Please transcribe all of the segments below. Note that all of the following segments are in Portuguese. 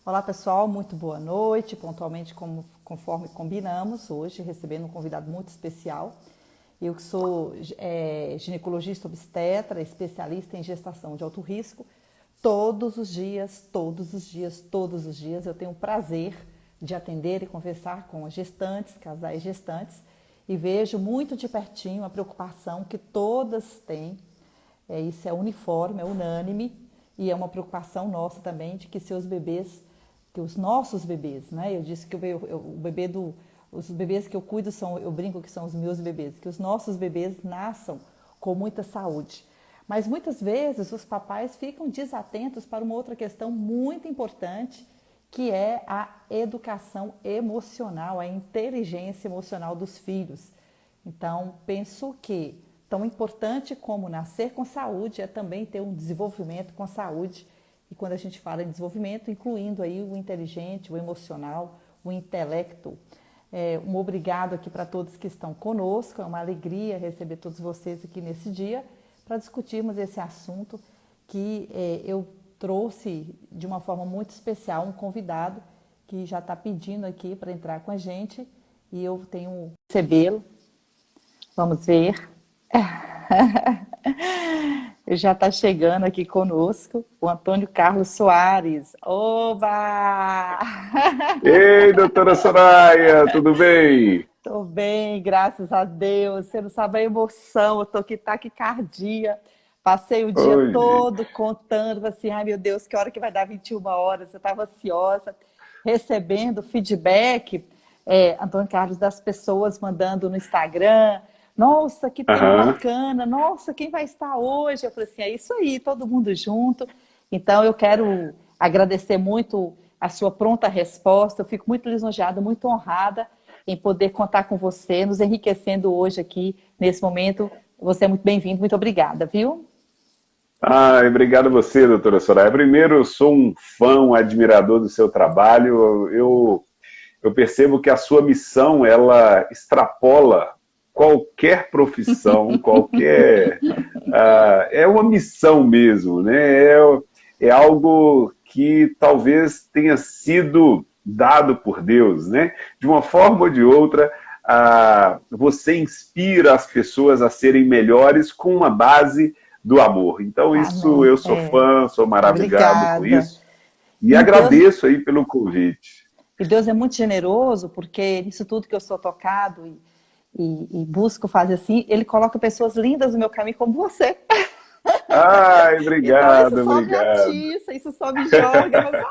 Olá pessoal, muito boa noite, pontualmente conforme combinamos, hoje recebendo um convidado muito especial. Eu que sou ginecologista obstetra, especialista em gestação de alto risco, todos os dias eu tenho o prazer de atender e conversar com as gestantes, casais gestantes, e vejo muito de pertinho a preocupação que todas têm. Isso é uniforme, é unânime, e é uma preocupação nossa também de que seus bebês, que os nossos bebês, né? Eu disse que os bebês que eu cuido eu brinco que são os meus bebês, que os nossos bebês nasçam com muita saúde. Mas muitas vezes os papais ficam desatentos para uma outra questão muito importante, que é a educação emocional, a inteligência emocional dos filhos. Então, penso que tão importante como nascer com saúde é também ter um desenvolvimento com saúde. E quando a gente fala em desenvolvimento, incluindo aí o inteligente, o emocional, o intelecto. Um obrigado aqui para todos que estão conosco. É uma alegria receber todos vocês aqui nesse dia para discutirmos esse assunto que eu trouxe de uma forma muito especial um convidado que já está pedindo aqui para entrar com a gente e eu tenho que recebê-lo. Vamos ver. Já está chegando aqui conosco o Antônio Carlos Soares. Oba! Ei, doutora Soraya, tudo bem? Estou bem, graças a Deus. Você não sabe a emoção, eu estou aqui taquicardia. Passei o dia Oi. todo contando, assim, ai meu Deus, que hora que vai dar 21 horas? Eu estava ansiosa, recebendo feedback, Antônio Carlos, das pessoas mandando no Instagram. Nossa, que tema Aham. bacana! Nossa, quem vai estar hoje? Eu falei assim, é isso aí, todo mundo junto. Então, eu quero agradecer muito a sua pronta resposta. Eu fico muito lisonjeada, muito honrada em poder contar com você, nos enriquecendo hoje aqui, nesse momento. Você é muito bem-vindo, muito obrigada, viu? Obrigado a você, doutora Soraya. Primeiro, eu sou um fã, um admirador do seu trabalho. Eu percebo que a sua missão, ela extrapola qualquer profissão, qualquer... é uma missão mesmo, né? É algo que talvez tenha sido dado por Deus, né? De uma forma ou de outra, você inspira as pessoas a serem melhores com uma base do amor. Então, isso Amém. eu sou fã, sou maravilhado com Obrigada. isso e E Deus, agradeço aí pelo convite. e Deus é muito generoso, porque nisso tudo que eu sou tocado e busco fazer assim, Ele coloca pessoas lindas no meu caminho como você. Então isso Obrigado, só me obrigado. atiça, isso só me joga. Eu falo,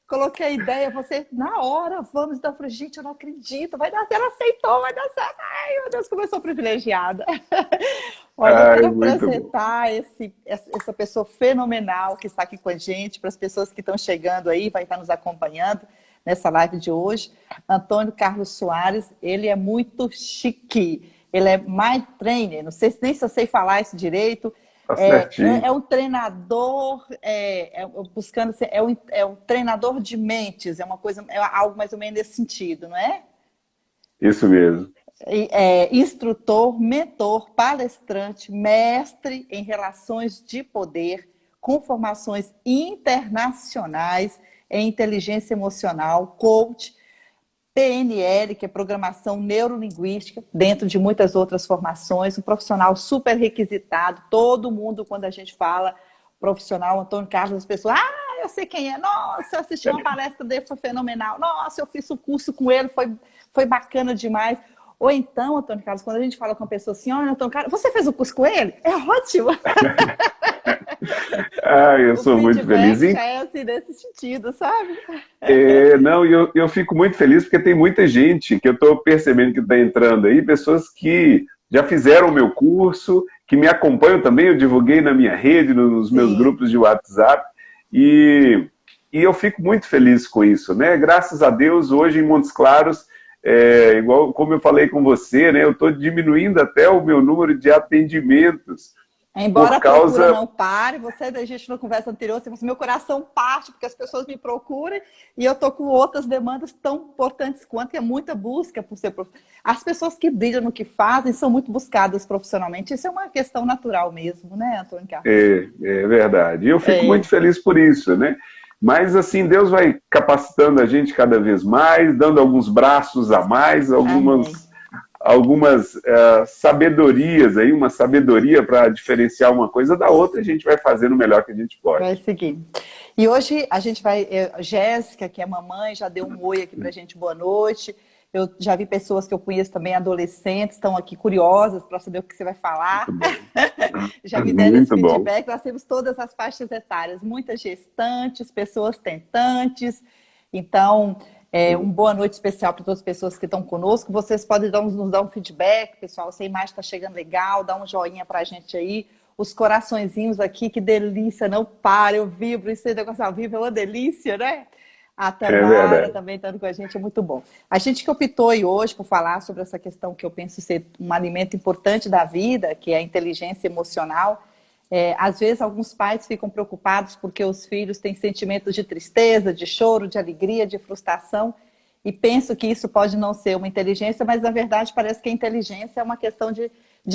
coloquei a ideia, você na hora, vamos. Então eu falei, gente, eu não acredito, vai dar certo, ela aceitou, vai dar certo. Ai, meu Deus, como eu sou privilegiada. Olha, eu quero Muito bom. apresentar essa pessoa fenomenal que está aqui com a gente, para as pessoas que estão chegando aí, vai estar nos acompanhando nessa live de hoje. Antônio Carlos Soares, ele é muito chique, ele é mind trainer, não sei nem se eu sei falar isso direito, Tá certinho. é um treinador, buscando ser, é um treinador de mentes, é uma coisa, é algo mais ou menos nesse sentido, não é? Isso mesmo. Instrutor, mentor, palestrante, mestre em relações de poder, com formações internacionais em inteligência emocional, coach, PNL, que é programação neurolinguística, dentro de muitas outras formações, um profissional super requisitado. Todo mundo, quando a gente fala profissional, Antônio Carlos, as pessoas, eu sei quem é, nossa, eu assisti uma palestra dele, foi fenomenal, nossa, eu fiz um curso com ele, foi bacana demais. Ou então, Antônio Carlos, quando a gente fala com uma pessoa assim, olha, Antônio Carlos, você fez o curso com ele? É ótimo! Eu O sou muito feliz. feedback já é assim, nesse sentido, sabe? Não, eu fico muito feliz porque tem muita gente que eu estou percebendo que está entrando aí, pessoas que já fizeram o meu curso, que me acompanham também, eu divulguei na minha rede, nos meus Sim. grupos de WhatsApp, e, e eu fico muito feliz com isso, né? Graças a Deus, hoje em Montes Claros, igual como eu falei com você, né? Eu estou diminuindo até o meu número de atendimentos, Embora por a procura causa... não pare, você, a gente na conversa anterior, você falou assim, meu coração parte porque as pessoas me procuram e eu tô com outras demandas tão importantes quanto, e é muita busca por ser As pessoas que brilham no que fazem são muito buscadas profissionalmente. Isso é uma questão natural mesmo, né, Antônio Carlos? É verdade. E eu fico muito É, feliz por isso, né? Mas, assim, Deus vai capacitando a gente cada vez mais, dando alguns braços a mais, algumas sabedorias aí, uma sabedoria para diferenciar uma coisa da outra, a gente vai fazendo o melhor que a gente pode. Vai seguir. E hoje a gente vai... Jéssica, que é mamãe, já deu um oi aqui pra gente, boa noite. Eu já vi pessoas que eu conheço também, adolescentes, estão aqui curiosas para saber o que você vai falar. Já me deram esse feedback. Nós temos todas as faixas etárias, muitas gestantes, pessoas tentantes. Então, uma boa noite especial para todas as pessoas que estão conosco. Vocês podem nos dar um feedback, pessoal. Se a imagem está chegando legal, dá um joinha para a gente aí. Os coraçõezinhos aqui, que delícia, não para, eu vibro. Esse negócio ao vivo é uma delícia, né? A Tamara também estando com a gente, é muito bom. A gente que optou hoje por falar sobre essa questão que eu penso ser um alimento importante da vida, que é a inteligência emocional. Às vezes alguns pais ficam preocupados porque os filhos têm sentimentos de tristeza, de choro, de alegria, de frustração, e penso que isso pode não ser uma inteligência, mas na verdade parece que a inteligência é uma questão de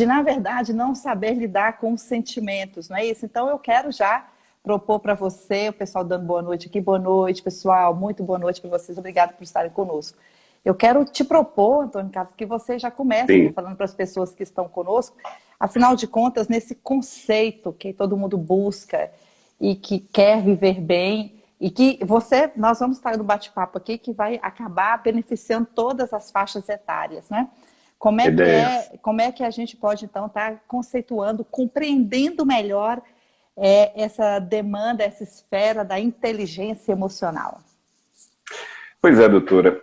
na verdade, não saber lidar com os sentimentos, não é isso? Então eu quero já propor para você, o pessoal dando boa noite aqui, boa noite, pessoal, muito boa noite para vocês, obrigado por estarem conosco. Eu quero te propor, Antônio Carlos, que você já comece falando para as pessoas que estão conosco, afinal de contas, nesse conceito que todo mundo busca e que quer viver bem, e que nós vamos estar no bate-papo aqui que vai acabar beneficiando todas as faixas etárias, né? Como é que a gente pode, então, estar conceituando, compreendendo melhor essa demanda, essa esfera da inteligência emocional? Pois é, doutora.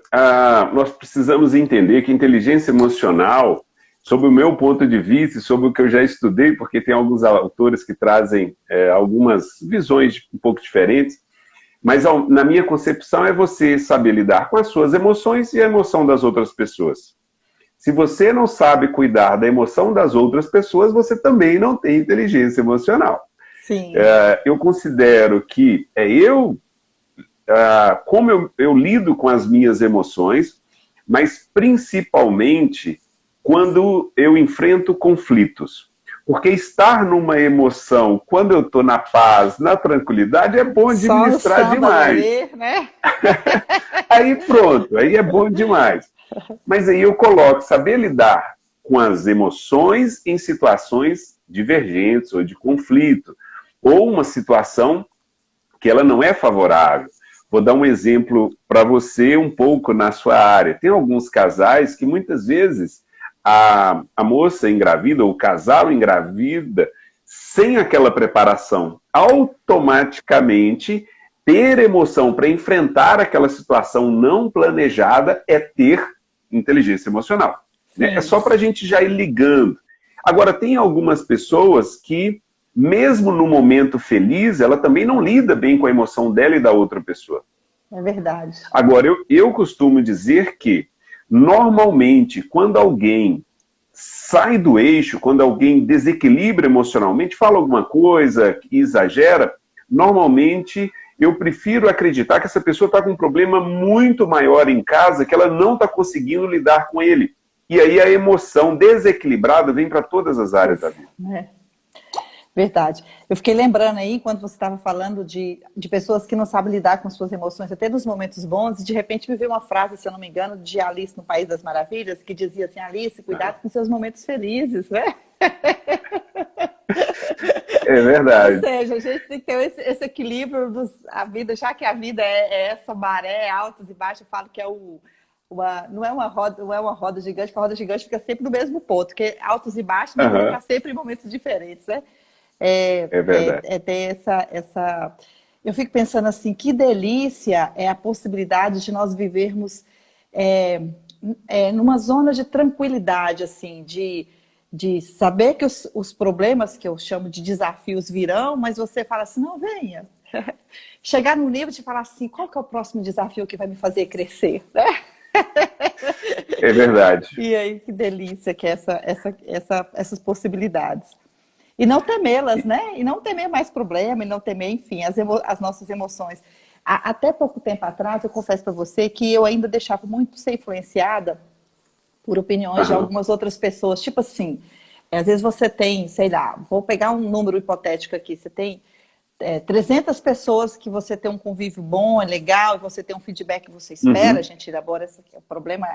Nós precisamos entender que inteligência emocional, sob o meu ponto de vista e sobre o que eu já estudei, porque tem alguns autores que trazem algumas visões um pouco diferentes, mas na minha concepção é você saber lidar com as suas emoções e a emoção das outras pessoas. Se você não sabe cuidar da emoção das outras pessoas, você também não tem inteligência emocional. Sim. Eu considero que como eu lido com as minhas emoções, mas principalmente quando eu enfrento conflitos. Porque estar numa emoção, quando eu estou na paz, na tranquilidade, é bom administrar demais. Ler, né? Aí pronto, aí é bom demais. Mas aí eu coloco saber lidar com as emoções em situações divergentes ou de conflito, ou uma situação que ela não é favorável. Vou dar um exemplo para você um pouco na sua área. Tem alguns casais que muitas vezes a moça engravida ou o casal engravida sem aquela preparação. Automaticamente, ter emoção para enfrentar aquela situação não planejada é ter inteligência emocional. Né? É só para a gente já ir ligando. Agora, tem algumas pessoas que, mesmo no momento feliz, ela também não lida bem com a emoção dela e da outra pessoa. É verdade. Agora, eu costumo dizer que, normalmente, quando alguém sai do eixo, quando alguém desequilibra emocionalmente, fala alguma coisa, exagera, normalmente eu prefiro acreditar que essa pessoa está com um problema muito maior em casa, que ela não está conseguindo lidar com ele. E aí a emoção desequilibrada vem para todas as áreas da vida. Verdade. Eu fiquei lembrando aí, quando você estava falando de pessoas que não sabem lidar com suas emoções, até nos momentos bons, e de repente me veio uma frase, se eu não me engano, de Alice no País das Maravilhas, que dizia assim: Alice, cuidado com seus momentos felizes, né? É verdade. Ou seja, a gente tem que ter esse equilíbrio a vida, já que a vida é essa maré, altos e baixos, eu falo que é não é uma roda gigante, porque a roda gigante fica sempre no mesmo ponto, porque altos e baixos vão ficar sempre em momentos diferentes, né? É verdade. Ter essa... Eu fico pensando assim, que delícia é a possibilidade de nós vivermos numa zona de tranquilidade, assim, de saber que os problemas, que eu chamo de desafios, virão, mas você fala assim, não, venha. Chegar num nível de falar assim, qual que é o próximo desafio que vai me fazer crescer, né? É verdade. E aí, que delícia que é essas possibilidades. E não temê-las, né? E não temer mais problema, e não temer, enfim, as nossas emoções. Até pouco tempo atrás, eu confesso para você que eu ainda deixava muito ser influenciada por opiniões de algumas outras pessoas. Tipo assim, às vezes você tem, sei lá, vou pegar um número hipotético aqui, você tem 300 pessoas que você tem um convívio bom, é legal, e você tem um feedback que você espera, a gente elabora o problema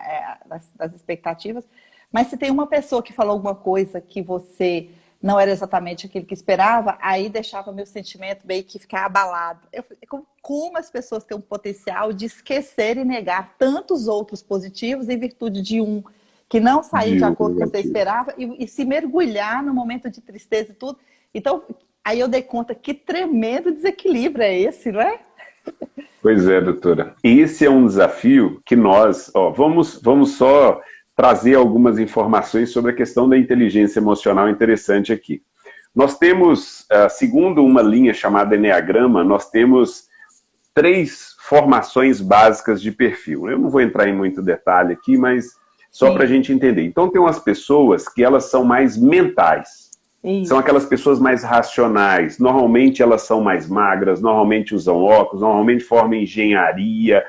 das expectativas, mas se tem uma pessoa que falou alguma coisa que você não era exatamente aquilo que esperava, aí deixava meu sentimento meio que ficar abalado. Como as pessoas têm um potencial de esquecer e negar tantos outros positivos em virtude de um que não saiu de acordo com o que você esperava e se mergulhar no momento de tristeza e tudo. Então, aí eu dei conta que tremendo desequilíbrio é esse, não é? Pois é, doutora. Esse é um desafio que nós, vamos só trazer algumas informações sobre a questão da inteligência emocional interessante aqui. Nós temos, segundo uma linha chamada Eneagrama, nós temos 3 formações básicas de perfil. Eu não vou entrar em muito detalhe aqui, mas só para a gente entender. Então, tem umas pessoas que elas são mais mentais. Isso. São aquelas pessoas mais racionais. Normalmente elas são mais magras, normalmente usam óculos, normalmente formam engenharia,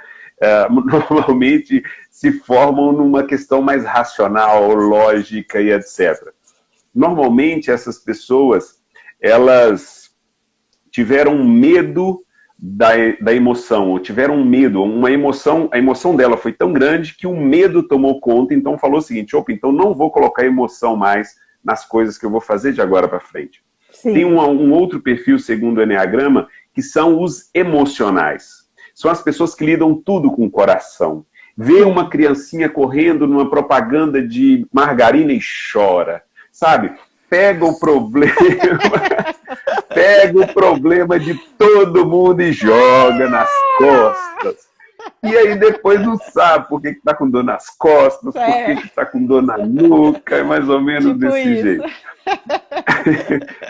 normalmente se formam numa questão mais racional, lógica e etc. Normalmente essas pessoas, elas tiveram medo da emoção, ou tiveram medo, a emoção dela foi tão grande que o medo tomou conta, então falou o seguinte, opa, então não vou colocar emoção mais nas coisas que eu vou fazer de agora para frente. Sim. Tem um outro perfil, segundo o Eneagrama, que são os emocionais. São as pessoas que lidam tudo com o coração. Vê uma criancinha correndo numa propaganda de margarina e chora, sabe? Pega o problema, pega o problema de todo mundo e joga nas costas. E aí depois não sabe por que está com dor nas costas, por que está com dor na nuca, é mais ou menos tipo desse jeito.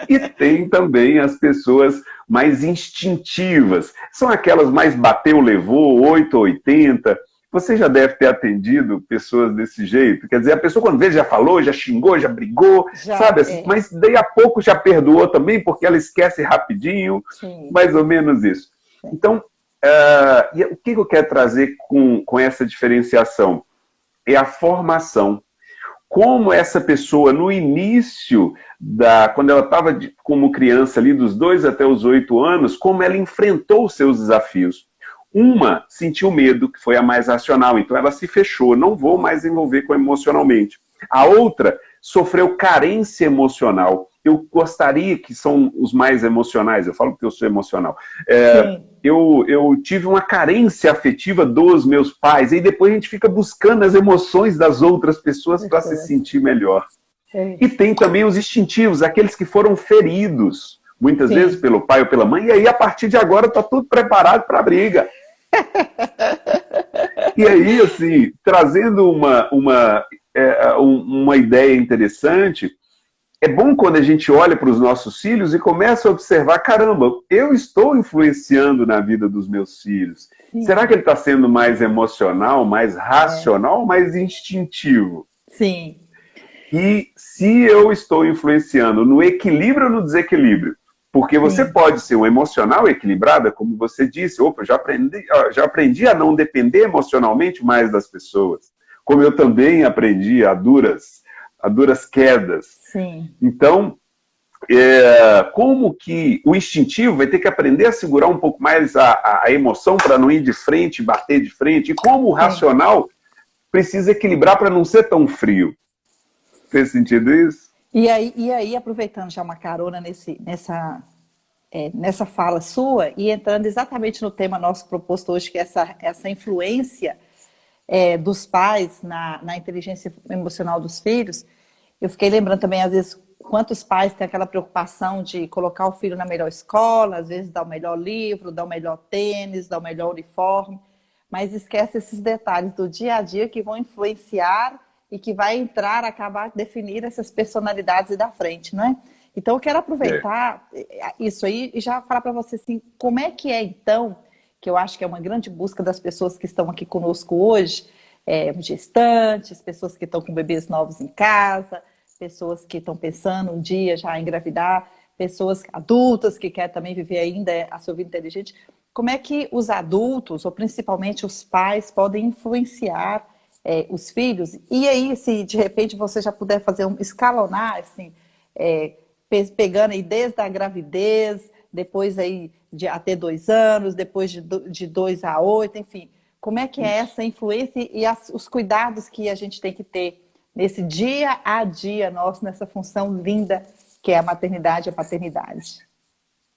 E tem também as pessoas mais instintivas. São aquelas mais bateu, levou, 8 ou 80. Você já deve ter atendido pessoas desse jeito. Quer dizer, a pessoa quando vê já falou, já xingou, já brigou, sabe? Assim, mas daí a pouco já perdoou também, porque ela esquece rapidinho. Sim. Mais ou menos isso. Então, o que eu quero trazer com essa diferenciação? É a formação. Como essa pessoa, no início, quando ela estava como criança ali, dos 2 até os 8 anos, como ela enfrentou os seus desafios. Uma sentiu medo, que foi a mais racional, então ela se fechou, não vou mais envolver com emocionalmente. A outra sofreu carência emocional. Eu gostaria que são os mais emocionais, eu falo porque eu sou emocional. Eu tive uma carência afetiva dos meus pais, e depois a gente fica buscando as emoções das outras pessoas para se sentir melhor. Sim. E tem também os instintivos, aqueles que foram feridos, muitas vezes pelo pai ou pela mãe, e aí a partir de agora está tudo preparado para a briga. E aí, assim, trazendo uma ideia interessante, é bom quando a gente olha para os nossos filhos e começa a observar, caramba, eu estou influenciando na vida dos meus filhos. Sim. Será que ele está sendo mais emocional, mais racional ou mais instintivo? Sim. E se eu estou influenciando no equilíbrio ou no desequilíbrio? Porque você pode ser um emocional equilibrada, como você disse, opa, já aprendi a não depender emocionalmente mais das pessoas. Como eu também aprendi a duras quedas. Sim. Então, como que o instintivo vai ter que aprender a segurar um pouco mais a emoção para não ir de frente, bater de frente, e como o racional precisa equilibrar para não ser tão frio. Fez sentido isso? E aí, aproveitando já uma carona nessa fala sua e entrando exatamente no tema nosso proposto hoje, que é essa influência dos pais na inteligência emocional dos filhos, eu fiquei lembrando também, às vezes, quantos pais têm aquela preocupação de colocar o filho na melhor escola, às vezes dar o melhor livro, dar o melhor tênis, dar o melhor uniforme, mas esquece esses detalhes do dia a dia que vão influenciar e que vai acabar definir essas personalidades da frente, não é? Então, eu quero aproveitar isso aí e já falar para você assim, como é que é, então, que eu acho que é uma grande busca das pessoas que estão aqui conosco hoje, gestantes, pessoas que estão com bebês novos em casa, pessoas que estão pensando um dia já em engravidar, pessoas adultas que querem também viver ainda a sua vida inteligente. Como é que os adultos, ou principalmente os pais, podem influenciar os filhos? E aí, se de repente você já puder fazer escalonar, assim, pegando aí desde a gravidez, depois aí de até 2 anos, depois de 2 a 8, enfim. Como é que é essa influência e os cuidados que a gente tem que ter nesse dia a dia nosso, nessa função linda que é a maternidade e a paternidade?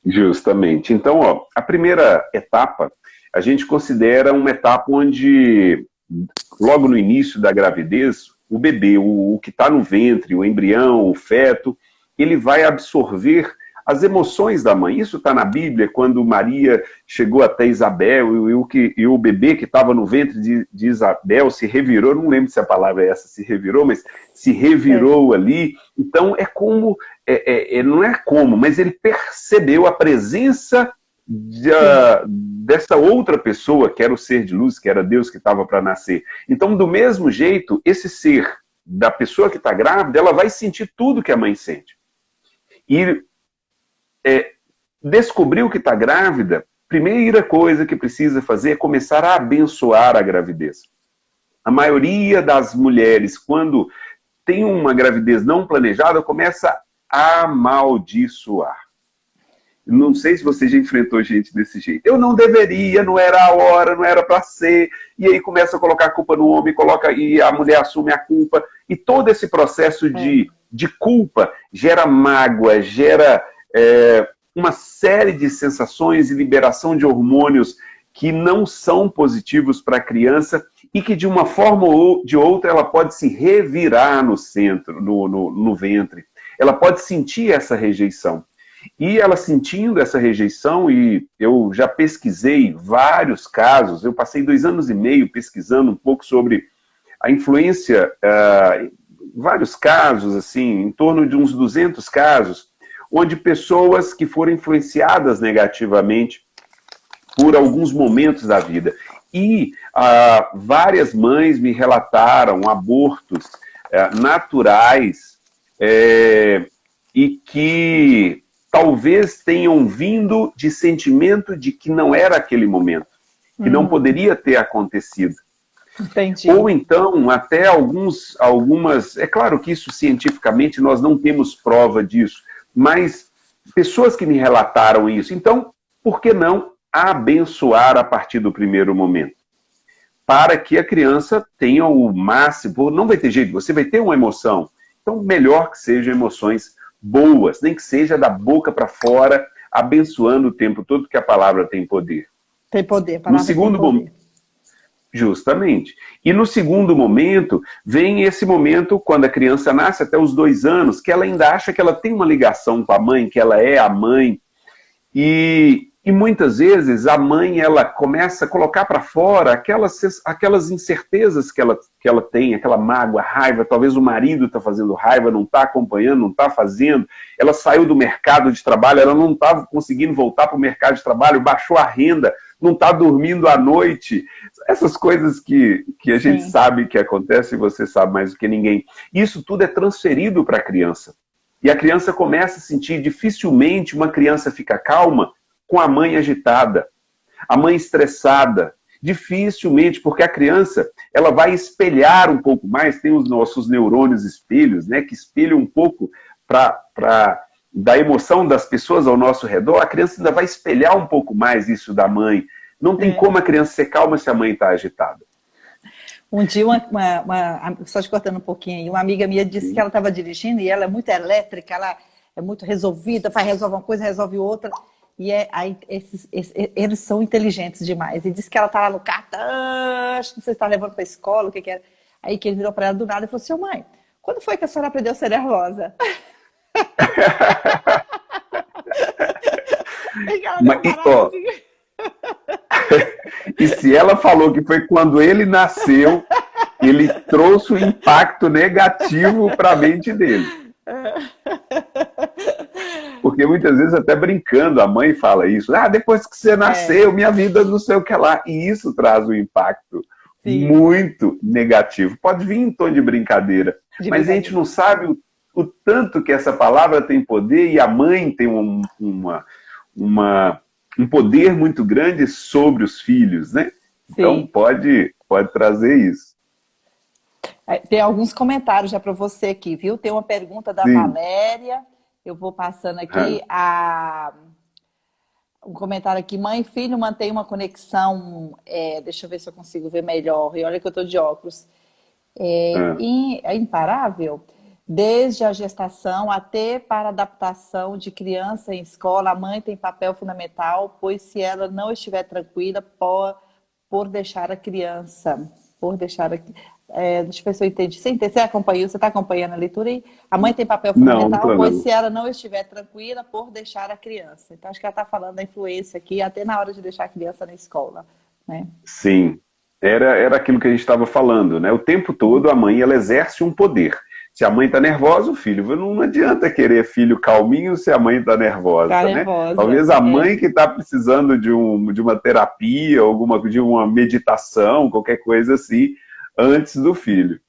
Justamente. Então, ó, a primeira etapa, a gente considera uma etapa onde, logo no início da gravidez, o bebê, o que está no ventre, o embrião, o feto, ele vai absorver as emoções da mãe. Isso está na Bíblia, quando Maria chegou até Isabel e o bebê que estava no ventre de Isabel se revirou, não lembro se a palavra é essa, se revirou, mas se revirou ali. Então, é como, não é como, mas ele percebeu a presença dessa outra pessoa, que era o ser de luz, que era Deus que estava para nascer. Então, do mesmo jeito, esse ser da pessoa que está grávida, ela vai sentir tudo que a mãe sente. E descobriu que está grávida, primeira coisa que precisa fazer é começar a abençoar a gravidez. A maioria das mulheres, quando tem uma gravidez não planejada, começa a amaldiçoar. Não sei se você já enfrentou gente desse jeito. Eu não deveria, não era a hora, não era para ser. E aí começa a colocar a culpa no homem, e a mulher assume a culpa. E todo esse processo de culpa gera mágoa, gera uma série de sensações e liberação de hormônios que não são positivos para a criança e que de uma forma ou de outra ela pode se revirar no centro, no ventre. Ela pode sentir essa rejeição. E ela sentindo essa rejeição, e eu já pesquisei vários casos, eu passei 2 anos e meio pesquisando um pouco sobre a influência, vários casos, assim, em torno de uns 200 casos, onde pessoas que foram influenciadas negativamente por alguns momentos da vida. E várias mães me relataram abortos naturais e que talvez tenham vindo de sentimento de que não era aquele momento, que não poderia ter acontecido. Entendi. Ou então, até algumas... É claro que isso, cientificamente, nós não temos prova disso, mas pessoas que me relataram isso. Então, por que não abençoar a partir do primeiro momento? Para que a criança tenha o máximo... Não vai ter jeito, você vai ter uma emoção. Então, melhor que sejam emoções boas, nem que seja da boca para fora, abençoando o tempo todo, porque a palavra tem poder. Tem poder, a palavra no segundo tem poder. Momento, justamente. E no segundo momento, vem esse momento, quando a criança nasce até os 2 anos, que ela ainda acha que ela tem uma ligação com a mãe, que ela é a mãe. E muitas vezes a mãe, ela começa a colocar para fora aquelas incertezas que ela tem, aquela mágoa, raiva. Talvez o marido está fazendo raiva, não está acompanhando, não está fazendo. Ela saiu do mercado de trabalho, ela não estava conseguindo voltar para o mercado de trabalho, baixou a renda, não está dormindo à noite. Essas coisas que a gente sabe que acontecem, e você sabe mais do que ninguém. Isso tudo é transferido para a criança. E a criança começa a sentir, dificilmente uma criança fica calma com a mãe agitada, a mãe estressada. Dificilmente, porque a criança ela vai espelhar um pouco mais, tem os nossos neurônios espelhos, né, que espelham um pouco da emoção das pessoas ao nosso redor. A criança ainda vai espelhar um pouco mais isso da mãe. Não tem como a criança ser calma se a mãe está agitada. Um dia, só te cortando um pouquinho aí, uma amiga minha disse que ela estava dirigindo e ela é muito elétrica, ela é muito resolvida, resolve uma coisa, resolve outra. E aí, eles são inteligentes demais. E disse que ela está lá no carro, acho que você está levando para a escola, o que era. Aí que ele virou para ela do nada e falou assim: mãe, quando foi que a senhora aprendeu a ser nervosa? E se ela falou que foi quando ele nasceu, ele trouxe um impacto negativo para a mente dele. Porque muitas vezes, até brincando, a mãe fala isso. Depois que você nasceu, minha vida não sei o que lá. E isso traz um impacto muito negativo. Pode vir em tom de brincadeira. Mas a gente não sabe o tanto que essa palavra tem poder, e a mãe tem um poder muito grande sobre os filhos, né? Então pode trazer isso. Tem alguns comentários já para você aqui, viu? Tem uma pergunta da Valéria. Eu vou passando aqui. um comentário aqui. Mãe e filho mantêm uma conexão, deixa eu ver se eu consigo ver melhor. E olha que eu estou de óculos. Ah, É imparável. Desde a gestação até para a adaptação de criança em escola, a mãe tem papel fundamental, pois se ela não estiver tranquila, por deixar a criança, por deixar a, deixa eu ver se eu entendi. Você acompanhou, você está acompanhando a leitura aí? A mãe tem papel não, não fundamental, tô pois não. se ela não estiver tranquila, por deixar a criança. Então, acho que ela está falando da influência aqui, até na hora de deixar a criança na escola, né? Sim, era aquilo que a gente estava falando, né? O tempo todo a mãe ela exerce um poder. Se a mãe está nervosa, o filho não adianta querer filho calminho se a mãe está Ficar nervosa, né? nervosa. Talvez a mãe que está precisando de uma terapia, de uma meditação, qualquer coisa assim, antes do filho.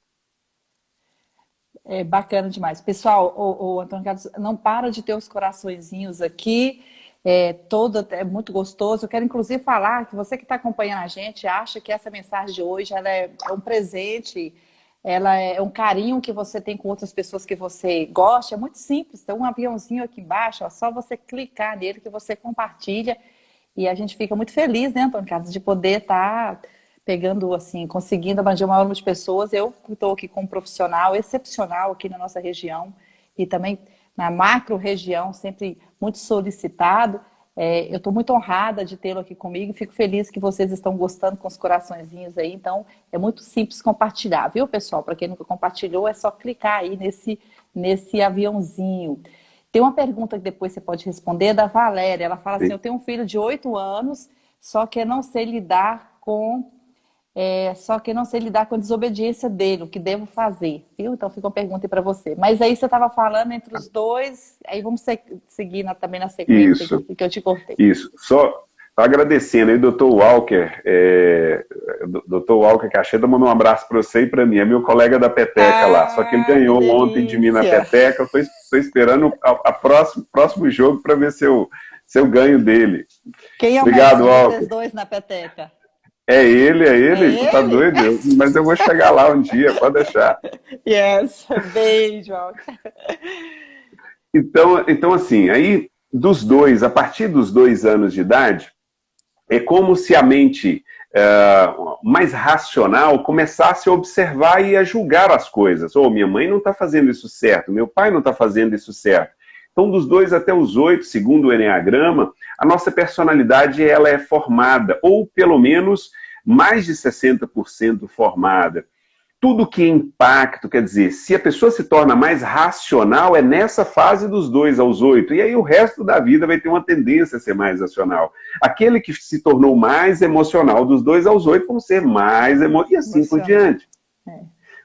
É bacana demais. Pessoal, o Antônio Carlos, não para de ter os coraçõezinhos aqui, é muito gostoso. Eu quero inclusive falar que você que está acompanhando a gente acha que essa mensagem de hoje ela é um presente, ela é um carinho que você tem com outras pessoas que você gosta. É muito simples, tem um aviãozinho aqui embaixo, é só você clicar nele que você compartilha e a gente fica muito feliz, né, Antônio Carlos, de poder estar pegando, assim, conseguindo abranger o maior número de pessoas. Eu estou aqui com um profissional excepcional aqui na nossa região e também na macro região, sempre muito solicitado. Eu estou muito honrada de tê-lo aqui comigo, fico feliz que vocês estão gostando com os coraçõezinhos aí, então é muito simples compartilhar, viu, pessoal? Para quem nunca compartilhou, é só clicar aí nesse aviãozinho. Tem uma pergunta que depois você pode responder, da Valéria. Ela fala assim: eu tenho um filho de 8 anos, só que eu não sei lidar com a desobediência dele, o que devo fazer, viu? Então fica uma pergunta aí para você. Mas aí você estava falando entre os dois, aí vamos seguir também na sequência Isso. que eu te cortei. Isso. Só agradecendo aí, doutor Walker, doutor Walker Cacheta mandou um abraço para você e para mim, é meu colega da peteca lá, só que ele Que ganhou ontem de mim na delícia! peteca, eu estou esperando próximo jogo para ver se eu ganho dele. Quem é o melhor Obrigado, de vocês Walker. dois na peteca? É É ele, tu tá ele? doido? Mas eu vou chegar lá um dia, pode deixar. Yes! Beijo! Então assim, aí dos dois, a partir dos 2 anos de idade, é como se a mente mais racional começasse a observar e a julgar as coisas. Minha mãe não está fazendo isso certo, meu pai não está fazendo isso certo. Então, dos 2 até os 8, segundo o Eneagrama, a nossa personalidade ela é formada, ou pelo menos mais de 60% formada. Tudo que é impacto, quer dizer, se a pessoa se torna mais racional, é nessa fase dos 2 aos 8. E aí o resto da vida vai ter uma tendência a ser mais racional. Aquele que se tornou mais emocional dos 2 aos 8 vão ser mais emocional, e assim por diante.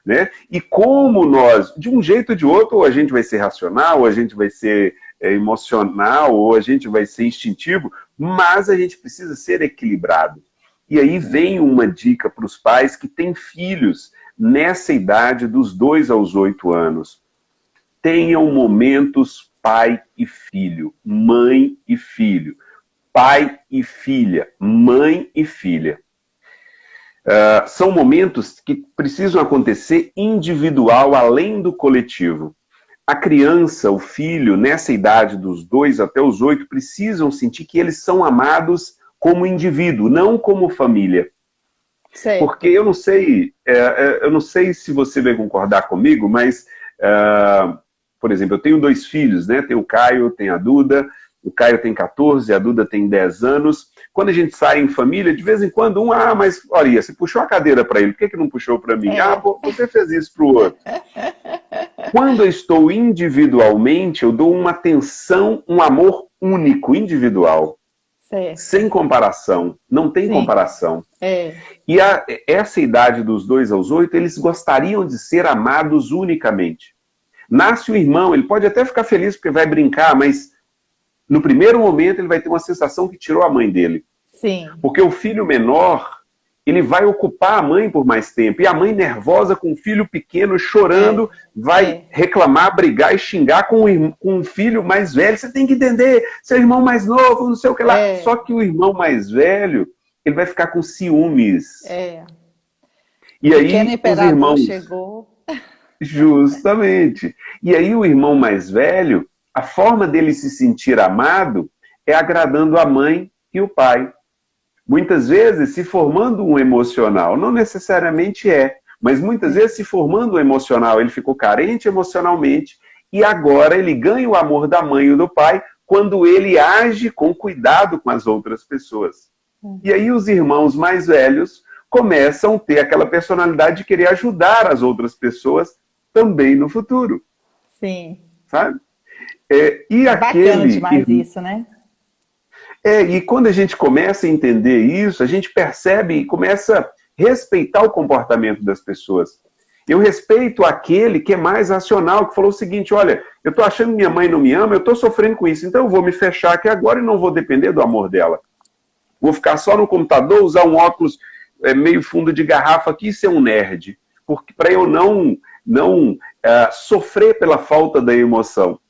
Né? E como nós, de um jeito ou de outro, ou a gente vai ser racional, ou a gente vai ser emocional, ou a gente vai ser instintivo, mas a gente precisa ser equilibrado. E aí vem uma dica para os pais que têm filhos nessa idade dos 2 aos 8 anos. Tenham momentos pai e filho, mãe e filho, pai e filha, mãe e filha. São momentos que precisam acontecer individual, além do coletivo. A criança, o filho, nessa idade dos 2 até os 8, precisam sentir que eles são amados como indivíduo, não como família. Certo. Porque eu não sei se você vai concordar comigo, mas, por exemplo, eu tenho 2 filhos, né? Tem o Caio, tem a Duda. O Caio tem 14, a Duda tem 10 anos. Quando a gente sai em família, de vez em quando mas olha, você puxou a cadeira para ele, por que não puxou para mim? Você fez isso para o outro. Quando eu estou individualmente, eu dou uma atenção, um amor único, individual. Certo. Sem comparação, não tem comparação. E essa idade dos 2 aos 8, eles gostariam de ser amados unicamente. Nasce o irmão, ele pode até ficar feliz porque vai brincar, mas no primeiro momento ele vai ter uma sensação que tirou a mãe dele. Sim. Porque o filho menor, ele vai ocupar a mãe por mais tempo. E a mãe nervosa com o filho pequeno, chorando, vai reclamar, brigar e xingar com o filho mais velho. Você tem que entender, seu irmão mais novo, não sei o que lá. Só que o irmão mais velho, ele vai ficar com ciúmes. E aí os irmãos... chegou. Justamente. E aí o irmão mais velho, a forma dele se sentir amado é agradando a mãe e o pai. Muitas vezes se formando um emocional, não necessariamente mas muitas vezes se formando um emocional, ele ficou carente emocionalmente e agora ele ganha o amor da mãe e do pai quando ele age com cuidado com as outras pessoas. E aí os irmãos mais velhos começam a ter aquela personalidade de querer ajudar as outras pessoas também no futuro. Sim. Sabe? E bacana demais isso, né? E quando a gente começa a entender isso, a gente percebe e começa a respeitar o comportamento das pessoas. Eu respeito aquele que é mais racional, que falou o seguinte, olha, eu estou achando que minha mãe não me ama, eu estou sofrendo com isso, então eu vou me fechar aqui agora e não vou depender do amor dela. Vou ficar só no computador, usar um óculos meio fundo de garrafa aqui e ser um nerd, para eu não sofrer pela falta da emoção.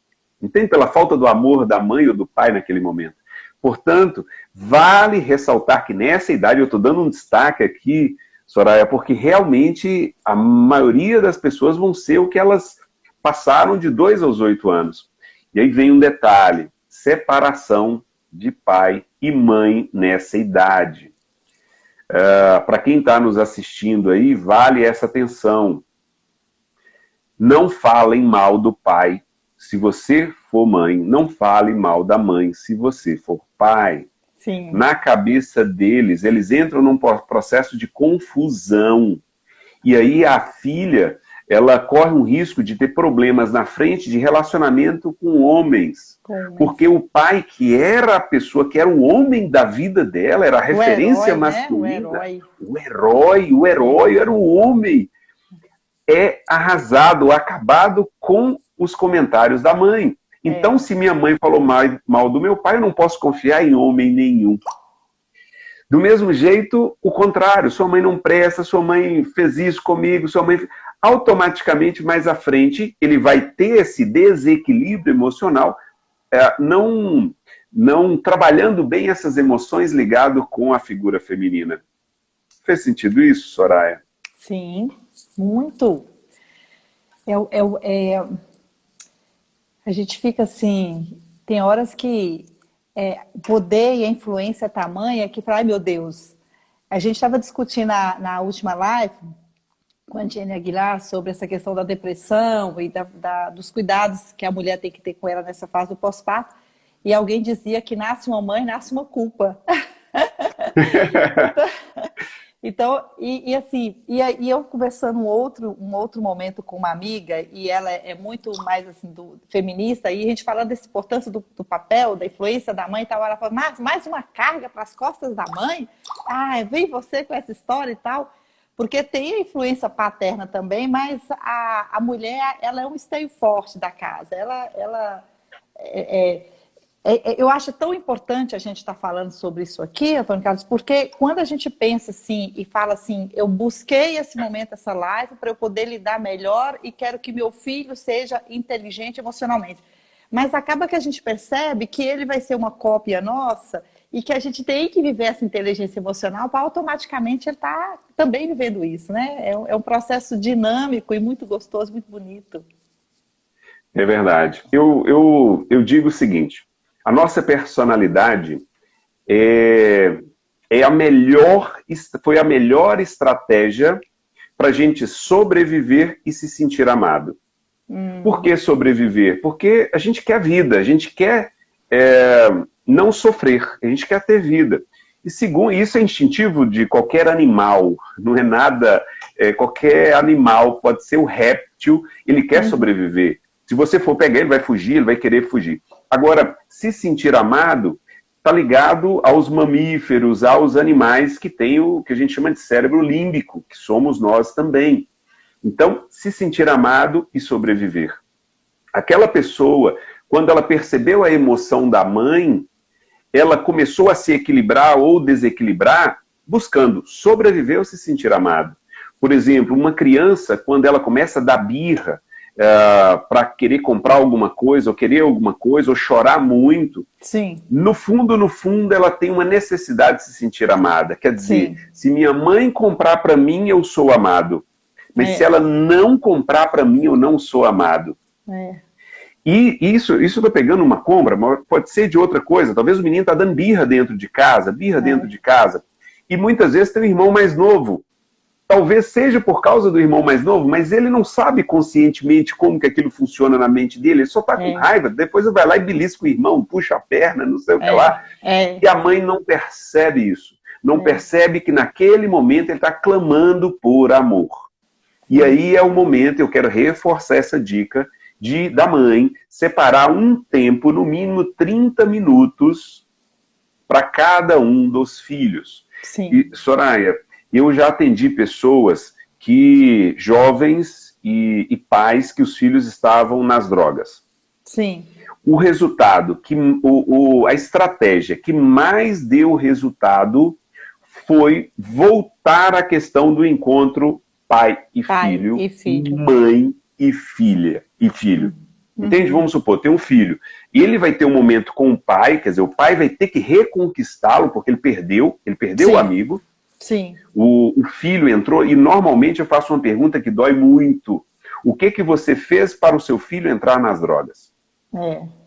Entende? Pela falta do amor da mãe ou do pai naquele momento. Portanto, vale ressaltar que nessa idade, eu estou dando um destaque aqui, Soraya, porque realmente a maioria das pessoas vão ser o que elas passaram de 2 aos 8 anos. E aí vem um detalhe, separação de pai e mãe nessa idade. Para quem está nos assistindo aí, vale essa atenção. Não falem mal do pai se você for mãe, não fale mal da mãe se você for pai. Sim. Na cabeça deles, eles entram num processo de confusão. E aí a filha, ela corre um risco de ter problemas na frente de relacionamento com homens. Porque o pai, que era a pessoa, que era o homem da vida dela, era a referência herói, masculina. Né? O herói era o homem. É arrasado, acabado com os comentários da mãe. Então, se minha mãe falou mal do meu pai, eu não posso confiar em homem nenhum. Do mesmo jeito, o contrário. Sua mãe não presta, sua mãe fez isso comigo, sua mãe... Automaticamente, mais à frente, ele vai ter esse desequilíbrio emocional, não trabalhando bem essas emoções ligado com a figura feminina. Fez sentido isso, Soraya? Sim, muito. A gente fica assim, tem horas que o poder e a influência é tamanha que fala, ai meu Deus. A gente estava discutindo na última live com a Jenny Aguilar sobre essa questão da depressão e dos cuidados que a mulher tem que ter com ela nessa fase do pós-parto. E alguém dizia que nasce uma mãe, nasce uma culpa. Então, e eu conversando um outro momento com uma amiga, e ela é muito mais assim, feminista, e a gente falando dessa importância do papel, da influência da mãe e tal, ela falou, mas mais uma carga para as costas da mãe? Vem você com essa história e tal, porque tem a influência paterna também, mas a mulher, ela é um esteio forte da casa, eu acho tão importante a gente estar falando sobre isso aqui, Antônio Carlos, porque quando a gente pensa assim e fala assim, eu busquei esse momento, essa live, para eu poder lidar melhor e quero que meu filho seja inteligente emocionalmente. Mas acaba que a gente percebe que ele vai ser uma cópia nossa e que a gente tem que viver essa inteligência emocional para automaticamente ele estar também vivendo isso, né? É um processo dinâmico e muito gostoso, muito bonito. É verdade. Eu digo o seguinte, a nossa personalidade foi a melhor estratégia para a gente sobreviver e se sentir amado. Por que sobreviver? Porque a gente quer vida, a gente quer não sofrer, a gente quer ter vida. E segundo, isso é instintivo de qualquer animal, não é nada... qualquer animal, pode ser o réptil, ele quer sobreviver. Se você for pegar, ele vai fugir, ele vai querer fugir. Agora, se sentir amado, está ligado aos mamíferos, aos animais que têm o que a gente chama de cérebro límbico, que somos nós também. Então, se sentir amado e sobreviver. Aquela pessoa, quando ela percebeu a emoção da mãe, ela começou a se equilibrar ou desequilibrar, buscando sobreviver ou se sentir amado. Por exemplo, uma criança, quando ela começa a dar birra, para querer comprar alguma coisa, ou querer alguma coisa, ou chorar muito, sim, no fundo, ela tem uma necessidade de se sentir amada. Quer dizer, sim, se minha mãe comprar para mim, eu sou amado. Mas se ela não comprar para mim, eu não sou amado. E isso eu estou pegando uma compra, mas pode ser de outra coisa. Talvez o menino está dando birra dentro de casa. E muitas vezes tem um irmão mais novo. Talvez seja por causa do irmão mais novo, mas ele não sabe conscientemente como que aquilo funciona na mente dele. Ele só está com raiva. Depois ele vai lá e belisca o irmão, puxa a perna, não sei o que lá. E a mãe não percebe isso. Não percebe que naquele momento ele está clamando por amor. E aí é o momento, eu quero reforçar essa dica, da mãe separar um tempo, no mínimo 30 minutos, para cada um dos filhos. Sim. E, Soraya, eu já atendi pessoas jovens e pais que os filhos estavam nas drogas. Sim. O resultado, a estratégia que mais deu resultado foi voltar à questão do encontro pai e filho, mãe e filho. Entende? Vamos supor, tem um filho. E ele vai ter um momento com o pai, quer dizer, o pai vai ter que reconquistá-lo, porque ele perdeu o amigo. Sim. O filho entrou, e normalmente eu faço uma pergunta que dói muito. O que você fez para o seu filho entrar nas drogas?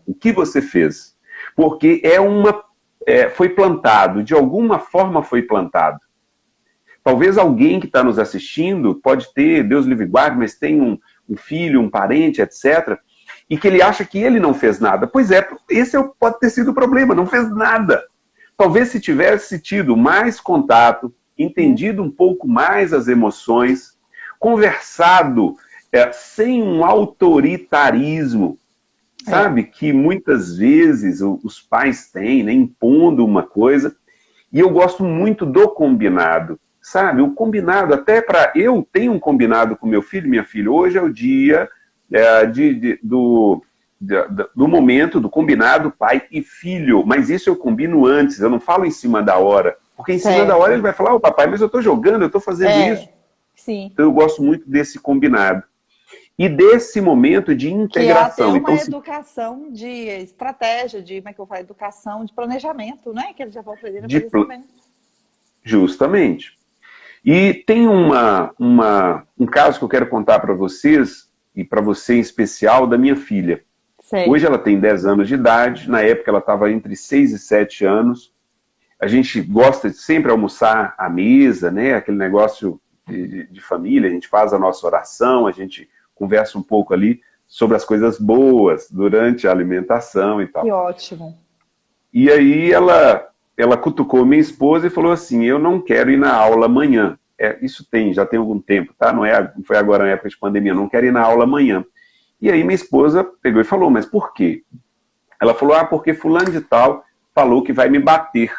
O que você fez? Porque foi plantado, de alguma forma foi plantado. Talvez alguém que está nos assistindo pode ter, Deus livre guarde, mas tem um filho, um parente, etc., e que ele acha que ele não fez nada. Pois é, esse pode ter sido o problema, não fez nada. Talvez se tivesse tido mais contato, entendido um pouco mais as emoções, conversado sem um autoritarismo, sabe? Que muitas vezes os pais têm, né, impondo uma coisa. E eu gosto muito do combinado, sabe? O combinado, eu tenho um combinado com meu filho e minha filha. Hoje é o dia do momento do combinado pai e filho. Mas isso eu combino antes, eu não falo em cima da hora. Porque em cima da hora ele vai falar, papai, mas eu estou jogando, eu estou fazendo isso. Sim. Então eu gosto muito desse combinado. E desse momento de integração. Que é uma educação de estratégia, educação de planejamento, né? Que eles já vão aprender a fazer também. Justamente. E tem um caso que eu quero contar para vocês, e para você em especial, da minha filha. Sei. Hoje ela tem 10 anos de idade, na época ela estava entre 6 e 7 anos. A gente gosta de sempre almoçar à mesa, né? Aquele negócio de família, a gente faz a nossa oração, a gente conversa um pouco ali sobre as coisas boas durante a alimentação e tal. Que ótimo. E aí ela cutucou minha esposa e falou assim, eu não quero ir na aula amanhã. Isso já tem algum tempo, tá? Não foi agora na época de pandemia, não quero ir na aula amanhã. E aí minha esposa pegou e falou, mas por quê? Ela falou, porque fulano de tal falou que vai me bater.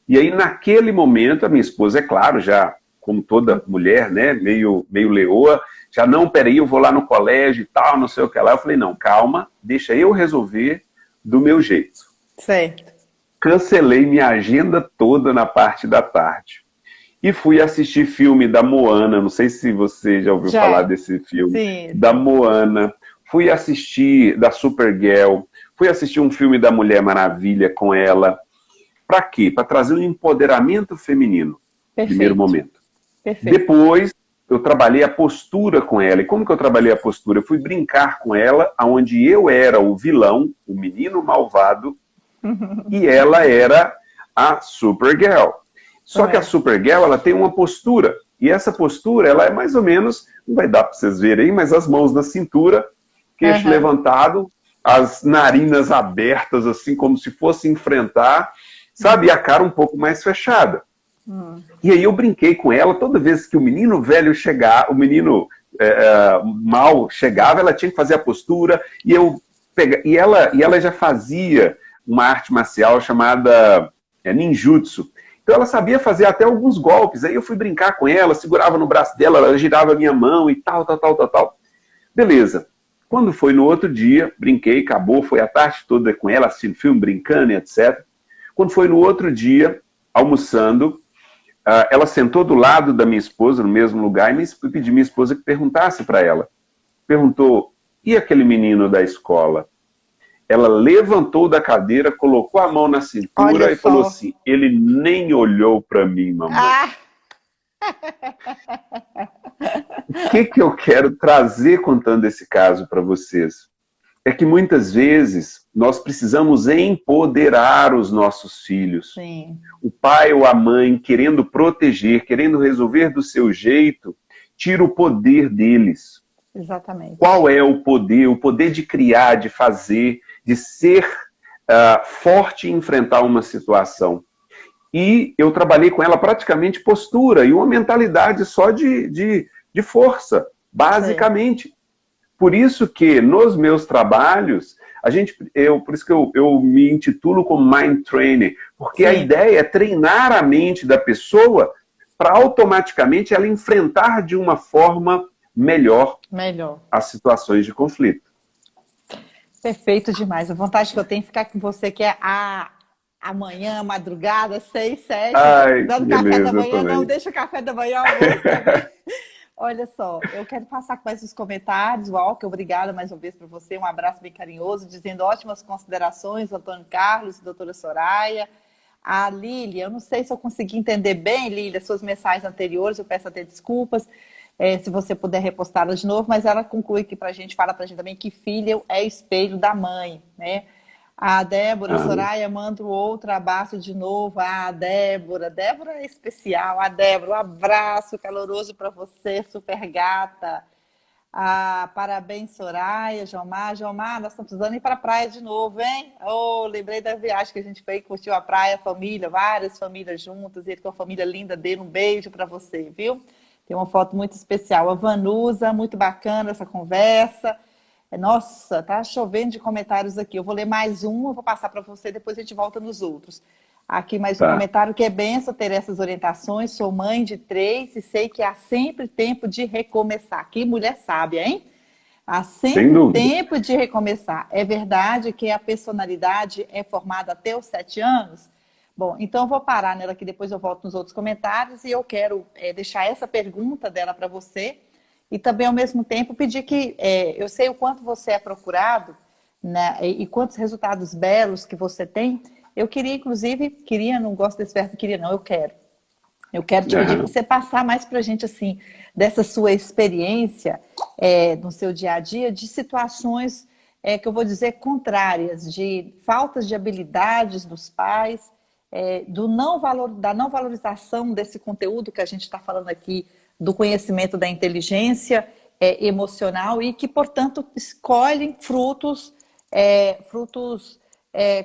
E aí naquele momento a minha esposa, é claro, já como toda mulher, né, meio leoa, já não, peraí, eu vou lá no colégio e tal, não sei o que lá. Eu falei, não, calma, deixa eu resolver do meu jeito. Certo. Cancelei minha agenda toda na parte da tarde. E fui assistir filme da Moana, não sei se você já ouviu falar desse filme. Sim. Da Moana. Fui assistir da Supergirl. Fui assistir um filme da Mulher Maravilha com ela. Para quê? Para trazer um empoderamento feminino. Perfeito. Primeiro momento. Perfeito. Depois, eu trabalhei a postura com ela. E como que eu trabalhei a postura? Eu fui brincar com ela, onde eu era o vilão, o menino malvado, e ela era a Supergirl. Só que a Supergirl, ela tem uma postura. E essa postura, ela é mais ou menos, não vai dar para vocês verem, mas as mãos na cintura, queixo levantado, as narinas abertas, assim, como se fosse enfrentar, sabe? E a cara um pouco mais fechada. E aí eu brinquei com ela, toda vez que o menino velho chegar, o menino mal chegava, ela tinha que fazer a postura, e ela já fazia uma arte marcial chamada ninjutsu. Então ela sabia fazer até alguns golpes, aí eu fui brincar com ela, segurava no braço dela, ela girava a minha mão e tal. Beleza. Quando foi no outro dia, brinquei, acabou, foi a tarde toda com ela, assistindo filme, brincando e etc. Quando foi no outro dia, almoçando, ela sentou do lado da minha esposa, no mesmo lugar, e pedi minha esposa que perguntasse para ela. Perguntou, e aquele menino da escola? Ela levantou da cadeira, colocou a mão na cintura e falou assim, ele nem olhou para mim, mamãe. O que eu quero trazer contando esse caso para vocês? É que muitas vezes nós precisamos empoderar os nossos filhos. Sim. O pai ou a mãe, querendo proteger, querendo resolver do seu jeito, tira o poder deles. Exatamente. Qual é o poder? O poder de criar, de fazer, de ser forte e enfrentar uma situação. E eu trabalhei com ela praticamente postura e uma mentalidade só de força, basicamente. Sim. Por isso que nos meus trabalhos, por isso que eu me intitulo como Mind Trainer, porque Sim. A ideia é treinar a mente da pessoa para automaticamente ela enfrentar de uma forma melhor as situações de conflito. Perfeito demais. A vontade que eu tenho de ficar com você, que é amanhã, madrugada, 6, 7, dando café da manhã, não deixa o café da manhã, almoço também. Olha só, eu quero passar com mais os comentários. Walker, obrigada mais uma vez para você, um abraço bem carinhoso, dizendo ótimas considerações, Antônio Carlos, doutora Soraya. A Lília, eu não sei se eu consegui entender bem, Lília, suas mensagens anteriores, eu peço até desculpas, se você puder repostá-las de novo, mas ela conclui aqui para a gente, fala para a gente também que filho é espelho da mãe, né? A Débora, Soraya, manda outro abraço de novo. A Débora é especial. A Débora, um abraço caloroso para você, super gata. Parabéns, Soraya, Jomar, nós estamos precisando ir para a praia de novo, hein? Lembrei da viagem que a gente foi, curtiu a praia, família, várias famílias juntas, ele com a família linda dele, um beijo para você, viu? Tem uma foto muito especial. A Vanusa, muito bacana essa conversa. Nossa, tá chovendo de comentários aqui. Eu vou ler mais um, eu vou passar para você, depois a gente volta nos outros. Aqui mais um comentário, que é benção ter essas orientações. Sou mãe de 3 e sei que há sempre tempo de recomeçar. Que mulher sábia, hein? Há sempre tempo de recomeçar. É verdade que a personalidade é formada até os 7 anos? Bom, então eu vou parar nela aqui, depois eu volto nos outros comentários e eu quero deixar essa pergunta dela para você. E também, ao mesmo tempo, pedir que... eu sei o quanto você é procurado, né, e quantos resultados belos que você tem. Eu queria, inclusive, não gosto desse verbo queria, não, eu quero. Eu quero te pedir para você passar mais para a gente, assim, dessa sua experiência no seu dia a dia, de situações que eu vou dizer contrárias, de faltas de habilidades dos pais, da não valorização desse conteúdo que a gente está falando aqui, do conhecimento da inteligência emocional e que, portanto, escolhem frutos,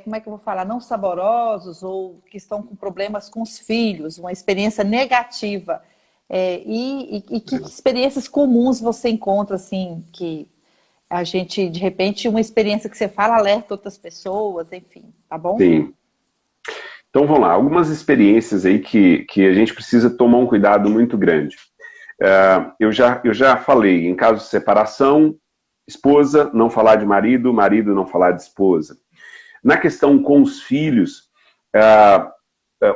como é que eu vou falar, não saborosos ou que estão com problemas com os filhos, uma experiência negativa. E que experiências comuns você encontra, assim, que a gente, de repente, uma experiência que você fala alerta outras pessoas, enfim, tá bom? Sim. Então, vamos lá, algumas experiências aí que a gente precisa tomar um cuidado muito grande. Eu já falei, em caso de separação, esposa não falar de marido, marido não falar de esposa. Na questão com os filhos,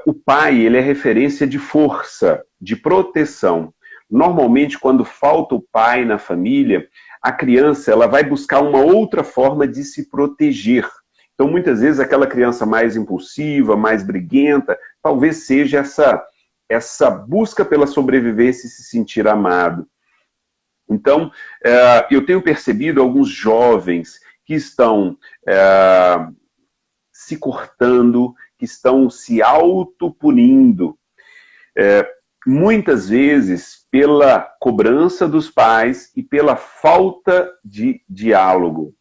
o pai ele é referência de força, de proteção. Normalmente, quando falta o pai na família, a criança ela vai buscar uma outra forma de se proteger. Então, muitas vezes, aquela criança mais impulsiva, mais briguenta, talvez seja essa busca pela sobrevivência e se sentir amado. Então, eu tenho percebido alguns jovens que estão se cortando, que estão se autopunindo, muitas vezes pela cobrança dos pais e pela falta de diálogo.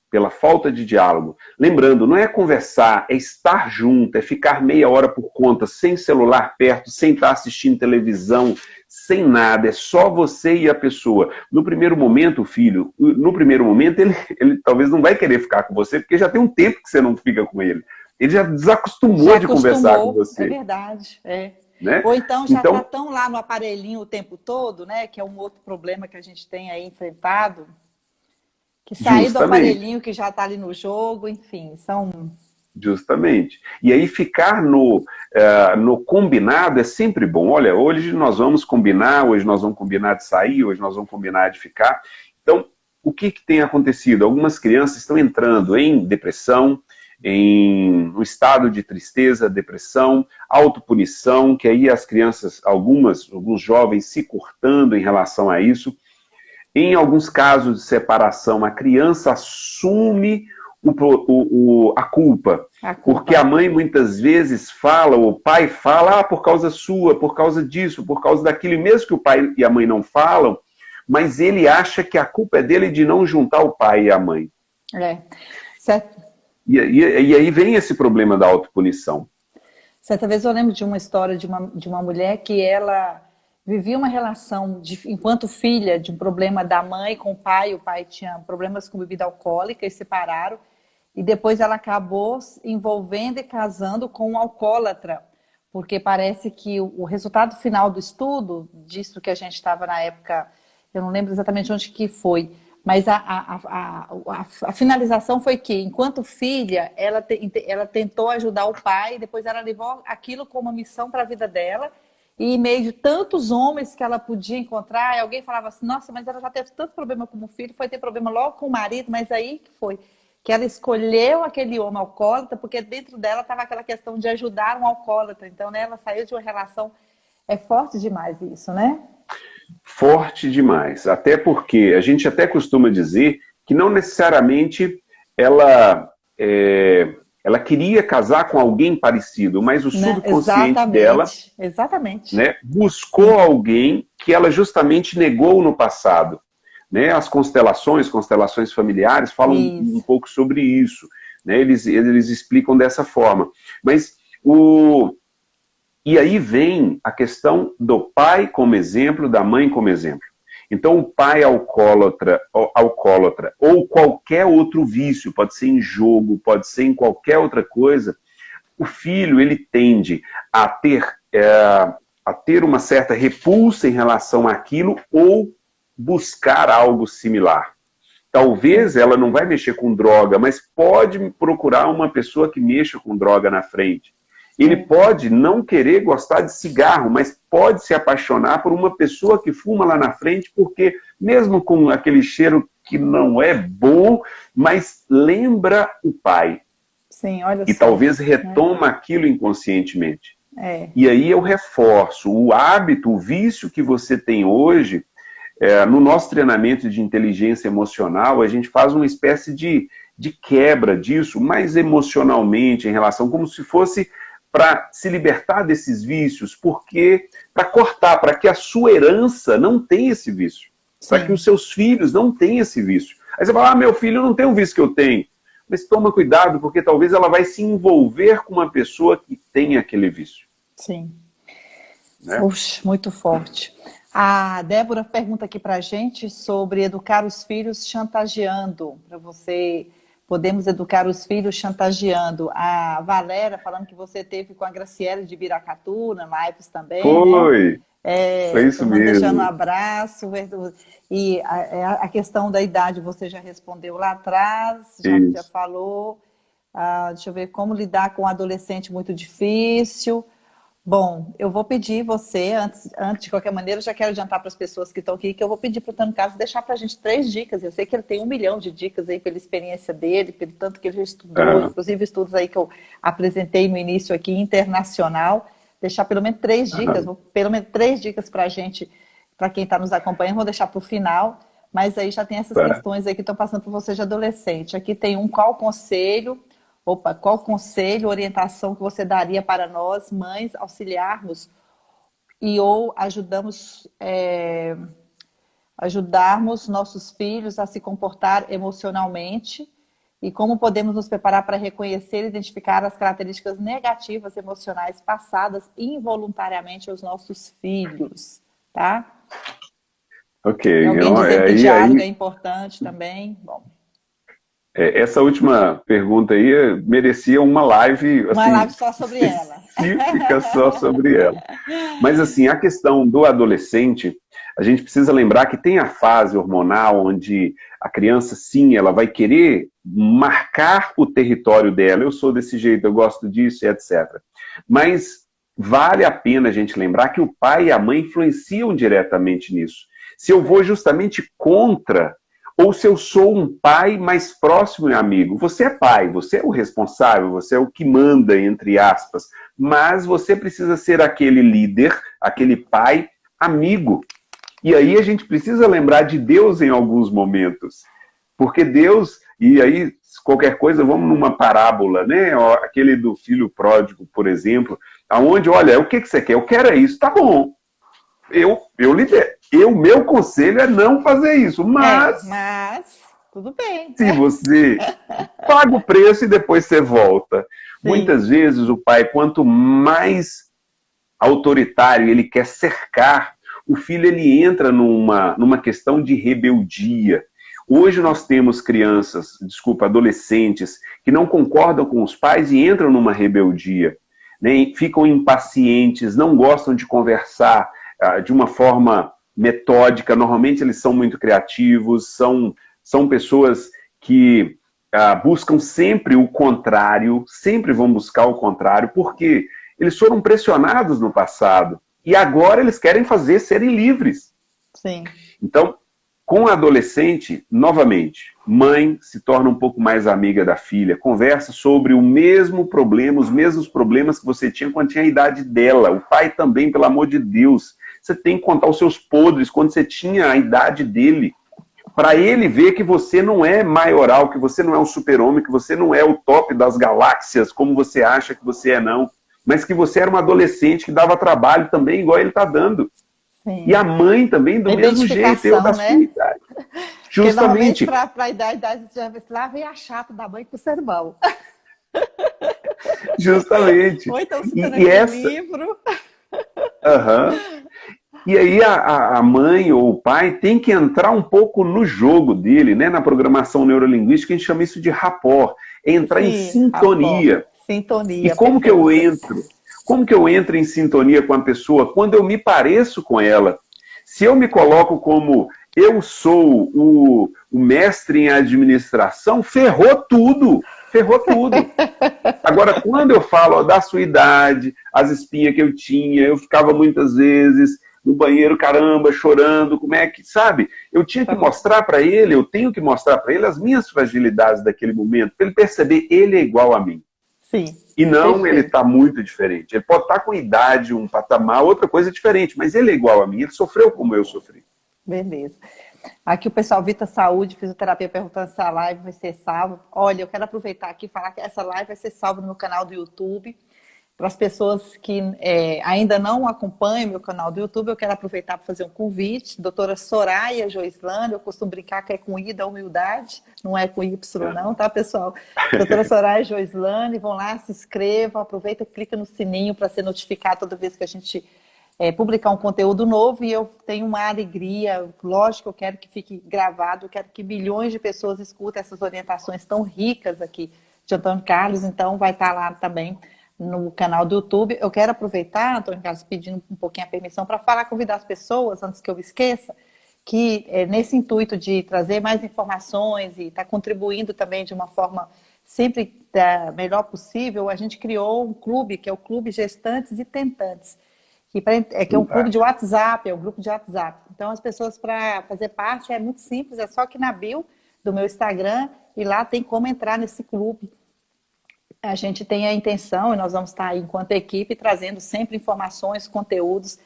Lembrando, não é conversar, é estar junto, é ficar meia hora por conta, sem celular perto, sem estar assistindo televisão, sem nada, é só você e a pessoa. No primeiro momento, o filho, ele talvez não vai querer ficar com você, porque já tem um tempo que você não fica com ele. Ele já desacostumou de conversar com você. É verdade, Né? Ou então já está tão lá no aparelhinho o tempo todo, né? Que é um outro problema que a gente tem aí enfrentado. Que sair do aparelhinho que já está ali no jogo, enfim, são... Justamente. E aí ficar no combinado é sempre bom. Olha, hoje nós vamos combinar, hoje nós vamos combinar de sair, hoje nós vamos combinar de ficar. Então, o que tem acontecido? Algumas crianças estão entrando em depressão, em um estado de tristeza, depressão, autopunição, que aí as crianças, alguns jovens se cortando em relação a isso. Em alguns casos de separação, a criança assume a culpa, porque a mãe muitas vezes fala, o pai fala, por causa sua, por causa disso, por causa daquilo, e mesmo que o pai e a mãe não falam, mas ele acha que a culpa é dele de não juntar o pai e a mãe. Certo. E aí vem esse problema da autopunição. Certa vez eu lembro de uma história de uma mulher que ela vivia uma relação, enquanto filha, de um problema da mãe com o pai tinha problemas com bebida alcoólica e separaram, e depois ela acabou envolvendo e casando com um alcoólatra, porque parece que o resultado final do estudo, disso que a gente estava na época, eu não lembro exatamente onde que foi, mas a finalização foi que, enquanto filha, ela tentou ajudar o pai, depois ela levou aquilo como uma missão para a vida dela, e em meio de tantos homens que ela podia encontrar, alguém falava assim, nossa, mas ela já teve tanto problema como filho, foi ter problema logo com o marido, mas aí que foi que ela escolheu aquele homem alcoólatra, porque dentro dela estava aquela questão de ajudar um alcoólatra, então, né, ela saiu de uma relação, é forte demais isso, né? Forte demais, até porque a gente até costuma dizer que não necessariamente ela queria casar com alguém parecido, mas o subconsciente dela né, buscou alguém que ela justamente negou no passado. Né? As constelações familiares falam um pouco sobre isso. Né? Eles explicam dessa forma. Mas E aí vem a questão do pai como exemplo, da mãe como exemplo. Então, o pai alcoólatra ou qualquer outro vício, pode ser em jogo, pode ser em qualquer outra coisa, o filho ele tende a ter uma certa repulsa em relação àquilo ou buscar algo similar. Talvez ela não vai mexer com droga, mas pode procurar uma pessoa que mexa com droga na frente. Ele pode não querer gostar de cigarro, mas pode se apaixonar por uma pessoa que fuma lá na frente, porque mesmo com aquele cheiro que não é bom, mas lembra o pai. Sim, olha e só, talvez retoma aquilo inconscientemente. E aí eu reforço, o hábito, o vício que você tem hoje, no nosso treinamento de inteligência emocional, a gente faz uma espécie de quebra disso, mais emocionalmente, em relação, como se fosse para se libertar desses vícios, porque para cortar, para que a sua herança não tenha esse vício, para que os seus filhos não tenham esse vício. Aí você fala, meu filho não tem o vício que eu tenho, mas toma cuidado, porque talvez ela vai se envolver com uma pessoa que tem aquele vício. Sim. Né? Puxa, muito forte. A Débora pergunta aqui para a gente sobre educar os filhos chantageando, para você... Podemos educar os filhos chantageando. A Valéria falando que você teve com a Graciele de Biracatu, na Lives também. Foi! Né? Foi isso mesmo. Deixando um abraço. E a questão da idade você já respondeu lá atrás, já falou. Deixa eu ver, como lidar com um adolescente muito difícil. Bom, eu vou pedir você, antes de qualquer maneira, eu já quero adiantar para as pessoas que estão aqui, que eu vou pedir para o Antônio Carlos deixar para a gente 3 dicas. Eu sei que ele tem 1 milhão de dicas aí pela experiência dele, pelo tanto que ele já estudou, inclusive estudos aí que eu apresentei no início aqui, internacional. Deixar pelo menos 3 dicas, pelo menos 3 dicas para a gente, para quem está nos acompanhando, vou deixar para o final, mas aí já tem essas questões aí que estão passando por você de adolescente. Aqui tem qual conselho, orientação que você daria para nós, mães, auxiliarmos ou ajudarmos nossos filhos a se comportar emocionalmente e como podemos nos preparar para reconhecer e identificar as características negativas emocionais passadas involuntariamente aos nossos filhos, tá? Ok. Alguém dizendo que o diálogo é importante também, bom. Essa última pergunta aí merecia uma live... Uma live só sobre ela. Específica só sobre ela. Mas assim, a questão do adolescente, a gente precisa lembrar que tem a fase hormonal onde a criança, sim, ela vai querer marcar o território dela. Eu sou desse jeito, eu gosto disso, etc. Mas vale a pena a gente lembrar que o pai e a mãe influenciam diretamente nisso. Se eu vou justamente contra ou se eu sou um pai mais próximo e amigo. Você é pai, você é o responsável, você é o que manda, entre aspas, mas você precisa ser aquele líder, aquele pai amigo. E aí a gente precisa lembrar de Deus em alguns momentos, porque Deus, e aí qualquer coisa, vamos numa parábola, né? Aquele do filho pródigo, por exemplo, aonde, olha, o que você quer? Eu quero é isso, tá bom. Eu lidero. Meu conselho é não fazer isso, mas tudo bem. Se você paga o preço e depois você volta. Sim. Muitas vezes o pai, quanto mais autoritário ele quer cercar, o filho ele entra numa questão de rebeldia. Hoje nós temos adolescentes, que não concordam com os pais e entram numa rebeldia, né? Ficam impacientes, não gostam de conversar de uma forma metódica. Normalmente eles são muito criativos, são pessoas que buscam sempre o contrário, sempre vão buscar o contrário, porque eles foram pressionados no passado e agora eles querem serem livres. Sim. Então, com o adolescente, novamente, mãe se torna um pouco mais amiga da filha, conversa sobre o mesmo problema, os mesmos problemas que você tinha quando tinha a idade dela. O pai também, pelo amor de Deus. Você tem que contar os seus podres quando você tinha a idade dele, para ele ver que você não é maioral, que você não é um super-homem, que você não é o top das galáxias, como você acha que você é, não. Mas que você era um adolescente que dava trabalho também, igual ele está dando. Sim. E a mãe também, do mesmo jeito, eu da sua idade. Justamente. Para a idade lá vem a chata da mãe com o sermão. Justamente. Ou então citando aquele livro. Uhum. E aí a mãe ou o pai tem que entrar um pouco no jogo dele, né? Na programação neurolinguística a gente chama isso de rapport. É entrar em sintonia. Rapport. Sintonia. E como que eu entro? Como que eu entro em sintonia com a pessoa? Quando eu me pareço com ela. Se eu me coloco como eu sou o mestre em administração, ferrou tudo. Ferrou tudo. Agora, quando eu falo da sua idade, as espinhas que eu tinha, eu ficava muitas vezes no banheiro, caramba, chorando, como é que, sabe? Eu tinha que mostrar para ele, eu tenho que mostrar para ele as minhas fragilidades daquele momento, para ele perceber, ele é igual a mim. Sim. E não, ele está muito diferente. Ele pode estar com idade, um patamar, outra coisa diferente, mas ele é igual a mim, ele sofreu como eu sofri. Beleza. Aqui o pessoal Vita Saúde, Fisioterapia, perguntando se a live vai ser salva. Olha, eu quero aproveitar aqui e falar que essa live vai ser salva no meu canal do YouTube. Para as pessoas que ainda não acompanham meu canal do YouTube, eu quero aproveitar para fazer um convite. Doutora Soraya Joislane, eu costumo brincar que é com I da humildade, não é com Y não, tá, pessoal? Doutora Soraya Joislane, vão lá, se inscrevam, aproveita e clica no sininho para ser notificado toda vez que a gente publicar um conteúdo novo. E eu tenho uma alegria, lógico, eu quero que fique gravado, eu quero que milhões de pessoas escutem essas orientações tão ricas aqui de Antônio Carlos, então vai estar lá também no canal do YouTube. Eu quero aproveitar, Antônio Carlos, pedindo um pouquinho a permissão para convidar as pessoas, antes que eu esqueça, que nesse intuito de trazer mais informações e estar contribuindo também de uma forma sempre da melhor possível, a gente criou um clube, que é o Clube Gestantes e Tentantes, que é um clube de WhatsApp, é um grupo de WhatsApp. Então, as pessoas, para fazer parte, é muito simples, é só que na bio do meu Instagram, e lá tem como entrar nesse clube. A gente tem a intenção, e nós vamos estar aí enquanto equipe, trazendo sempre informações, conteúdos,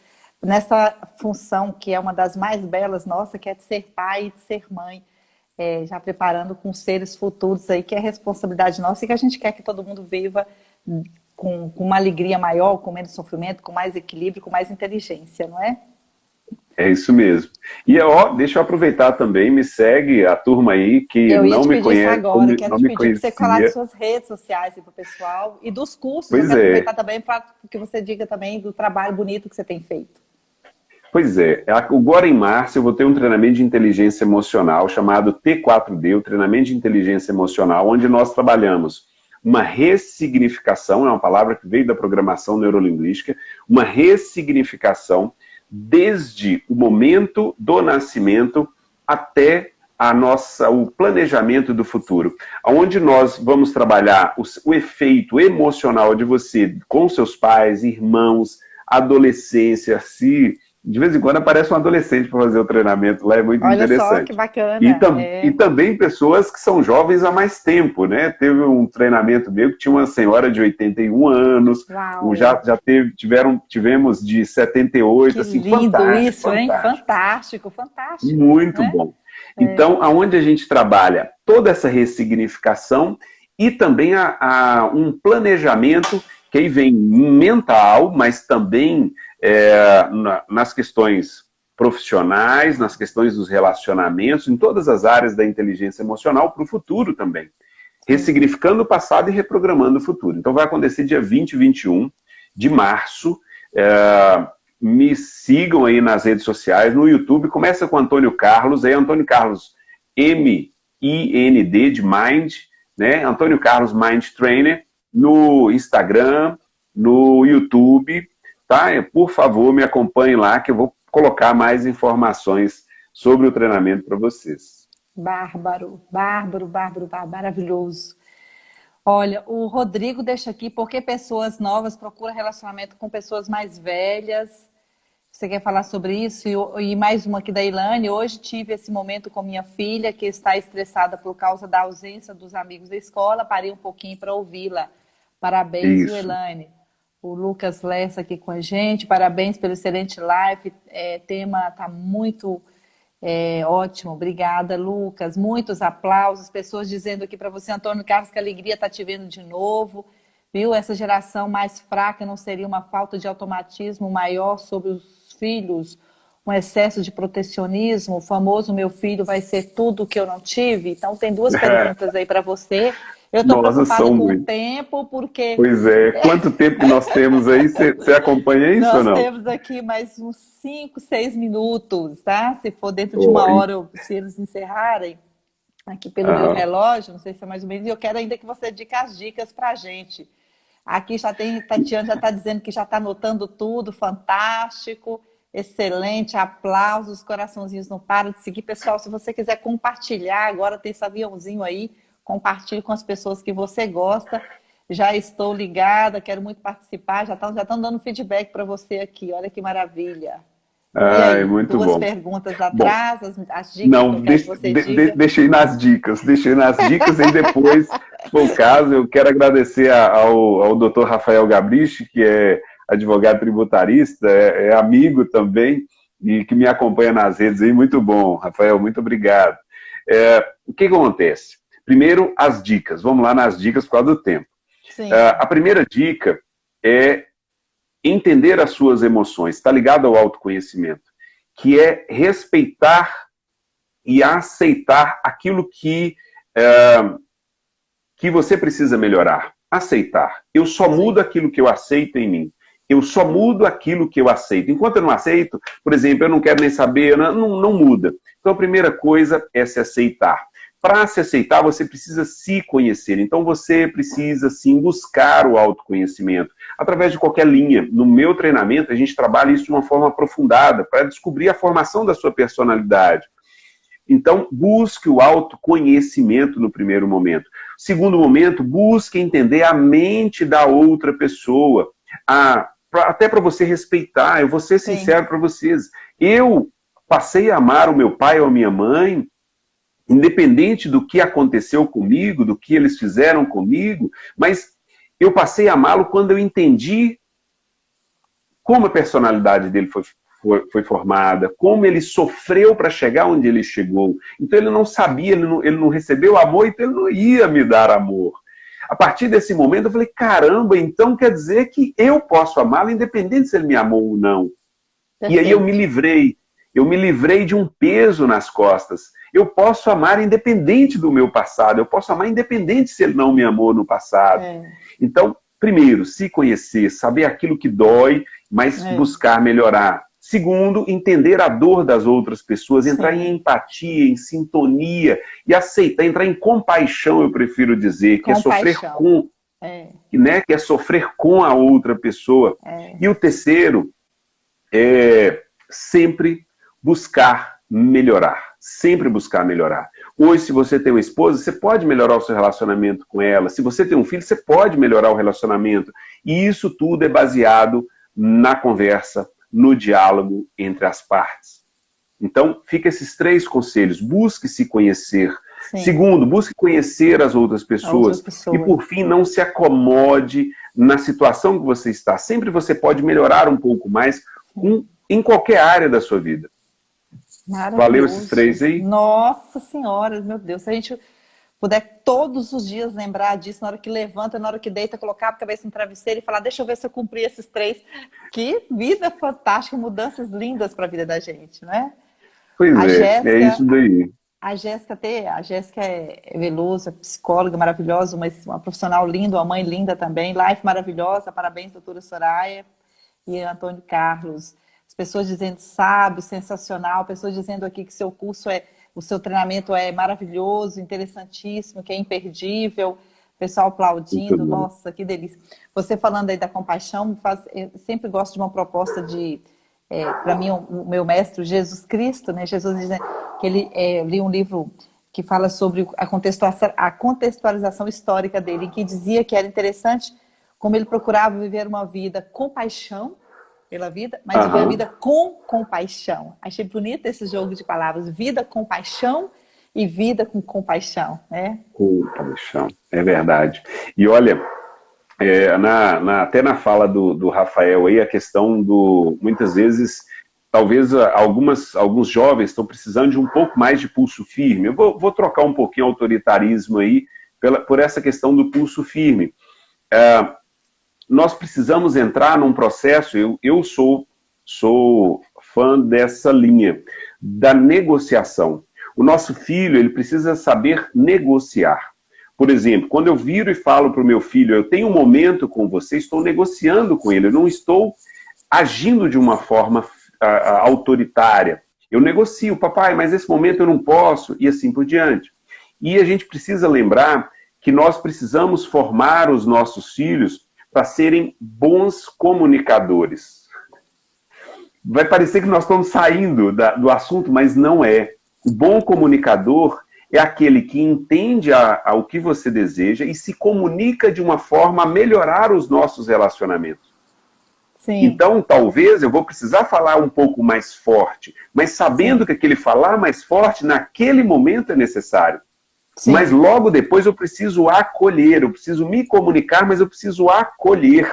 nessa função que é uma das mais belas nossa, que é de ser pai e de ser mãe, já preparando com seres futuros aí, que é responsabilidade nossa e que a gente quer que todo mundo viva com uma alegria maior, com menos sofrimento, com mais equilíbrio, com mais inteligência, não é? É isso mesmo. E deixa eu aproveitar também, me segue a turma aí que não me conhece. Agora, quero te pedir para você falar das suas redes sociais para o pessoal e dos cursos. Pois eu quero aproveitar também para que você diga também do trabalho bonito que você tem feito. Pois é. Agora em março eu vou ter um treinamento de inteligência emocional chamado T4D, o treinamento de inteligência emocional, onde nós trabalhamos uma ressignificação, é uma palavra que veio da programação neurolinguística, uma ressignificação desde o momento do nascimento até o planejamento do futuro, onde nós vamos trabalhar o efeito emocional de você com seus pais, irmãos, adolescência, se De vez em quando aparece um adolescente para fazer o treinamento lá, é muito Olha interessante. só que bacana. E também pessoas que são jovens há mais tempo, né? Teve um treinamento meu que tinha uma senhora de 81 anos, Uau. tivemos de 78, que assim, lindo fantástico, isso, hein? fantástico. Fantástico. Muito né? bom. Então, aonde a gente trabalha toda essa ressignificação e também um planejamento que aí vem mental, mas também nas questões profissionais, nas questões dos relacionamentos, em todas as áreas da inteligência emocional para o futuro também. Ressignificando o passado e reprogramando o futuro. Então vai acontecer dia 20 e 21 de março. Me sigam aí nas redes sociais, no YouTube. Começa com Antônio Carlos, aí Antônio Carlos M-I-N-D de Mind, né? Antônio Carlos Mind Trainer, no Instagram, no YouTube, tá? Por favor, me acompanhem lá que eu vou colocar mais informações sobre o treinamento para vocês. Bárbaro, maravilhoso. Olha, o Rodrigo deixa aqui, por que pessoas novas procuram relacionamento com pessoas mais velhas? Você quer falar sobre isso? E mais uma aqui da Ilane. Hoje tive esse momento com minha filha, que está estressada por causa da ausência dos amigos da escola. Parei um pouquinho para ouvi-la. Parabéns, viu, Ilane? O Lucas Lessa aqui com a gente. Parabéns pelo excelente live. Tema está muito ótimo. Obrigada, Lucas. Muitos aplausos. Pessoas dizendo aqui para você, Antônio Carlos, que alegria estar te vendo de novo. Viu? Essa geração mais fraca não seria uma falta de automatismo maior sobre os filhos? Um excesso de protecionismo? O famoso meu filho vai ser tudo que eu não tive? Então tem duas perguntas aí para você. Eu estou preocupada com o tempo, porque... Pois é. Quanto tempo que nós temos aí? Você acompanha isso ou não? Nós temos aqui mais uns 5, 6 minutos, tá? Se for dentro de uma hora, se eles encerrarem, aqui pelo meu relógio, não sei se é mais ou menos, e eu quero ainda que você diga as dicas para a gente. Aqui já tem, Tatiana já está dizendo que já está anotando tudo, fantástico, excelente, aplausos, coraçãozinhos não param de seguir. Pessoal, se você quiser compartilhar, agora tem esse aviãozinho aí, compartilhe com as pessoas que você gosta. Já estou ligada, quero muito participar, já estão dando feedback para você aqui, olha que maravilha. Ai, muito duas bom. perguntas atrás, as dicas não, que eu quero que você diga. Deixei nas dicas e depois, se for o caso, eu quero agradecer ao Dr. Rafael Gabrichi, que é advogado tributarista, é amigo também, e que me acompanha nas redes aí. Muito bom, Rafael, muito obrigado. O que acontece? Primeiro, as dicas. Vamos lá nas dicas por causa do tempo. A primeira dica é entender as suas emoções, está ligado ao autoconhecimento, que é respeitar e aceitar aquilo que você precisa melhorar. Aceitar. Eu só mudo aquilo que eu aceito em mim. Eu só mudo aquilo que eu aceito. Enquanto eu não aceito, por exemplo, eu não quero nem saber, não muda. Então a primeira coisa é se aceitar. Para se aceitar, você precisa se conhecer. Então, você precisa, sim, buscar o autoconhecimento. Através de qualquer linha. No meu treinamento, a gente trabalha isso de uma forma aprofundada, para descobrir a formação da sua personalidade. Então, busque o autoconhecimento no primeiro momento. Segundo momento, busque entender a mente da outra pessoa. Até para você respeitar. Eu vou ser sincero para vocês. Eu passei a amar o meu pai ou a minha mãe, independente do que aconteceu comigo, do que eles fizeram comigo, mas eu passei a amá-lo quando eu entendi como a personalidade dele foi formada, como ele sofreu para chegar onde ele chegou. Então ele não sabia, ele não recebeu amor, então ele não ia me dar amor. A partir desse momento eu falei, caramba, então quer dizer que eu posso amá-lo independente se ele me amou ou não. Perfeito. E aí eu me livrei de um peso nas costas. Eu posso amar independente do meu passado. Eu posso amar independente se ele não me amou no passado. Então, primeiro, se conhecer, saber aquilo que dói, mas buscar melhorar. Segundo, entender a dor das outras pessoas, entrar em empatia, em sintonia e aceitar, entrar em compaixão, eu prefiro dizer, que é sofrer com, né, que é sofrer com a outra pessoa. E o terceiro é sempre buscar melhorar. Sempre buscar melhorar. Hoje, se você tem uma esposa, você pode melhorar o seu relacionamento com ela. Se você tem um filho, você pode melhorar o relacionamento. E isso tudo é baseado na conversa, no diálogo entre as partes. Então, fica esses 3 conselhos. Busque se conhecer. Sim. Segundo, busque conhecer as outras pessoas. E, por fim, não se acomode na situação que você está. Sempre você pode melhorar um pouco mais em qualquer área da sua vida. Valeu esses 3 aí? Nossa Senhora, meu Deus. Se a gente puder todos os dias lembrar disso, na hora que levanta, na hora que deita, colocar a cabeça no travesseiro e falar, deixa eu ver se eu cumpri esses 3. Que vida fantástica, mudanças lindas para a vida da gente, né? Pois é isso daí. A Jéssica é Veloso, é psicóloga maravilhosa, uma profissional linda, uma mãe linda também, life maravilhosa, parabéns, doutora Soraya e Antônio Carlos. As pessoas dizendo sábio, sensacional, pessoas dizendo aqui que o seu treinamento é maravilhoso, interessantíssimo, que é imperdível, pessoal aplaudindo, nossa, que delícia. Você falando aí da compaixão, eu sempre gosto de uma proposta para mim, o meu mestre, Jesus Cristo, né? Jesus diz que eu li um livro que fala sobre a contextualização histórica dele, que dizia que era interessante como ele procurava viver uma vida com paixão pela vida, mas viver a vida com compaixão. Achei bonito esse jogo de palavras, vida com paixão e vida com compaixão, né? Com compaixão, é verdade. E olha, até na fala do Rafael aí, a questão muitas vezes, talvez alguns jovens estão precisando de um pouco mais de pulso firme. Eu vou trocar um pouquinho o autoritarismo aí por essa questão do pulso firme. Nós precisamos entrar num processo, eu sou fã dessa linha, da negociação. O nosso filho, ele precisa saber negociar. Por exemplo, quando eu viro e falo para o meu filho, eu tenho um momento com você, estou negociando com ele, eu não estou agindo de uma forma autoritária. Eu negocio, papai, mas nesse momento eu não posso, e assim por diante. E a gente precisa lembrar que nós precisamos formar os nossos filhos para serem bons comunicadores. Vai parecer que nós estamos saindo do assunto, mas não é. O bom comunicador é aquele que entende o que você deseja e se comunica de uma forma a melhorar os nossos relacionamentos. Sim. Então, talvez eu vou precisar falar um pouco mais forte, mas sabendo que aquele falar mais forte naquele momento é necessário. Sim. Mas logo depois eu preciso acolher, eu preciso me comunicar, mas eu preciso acolher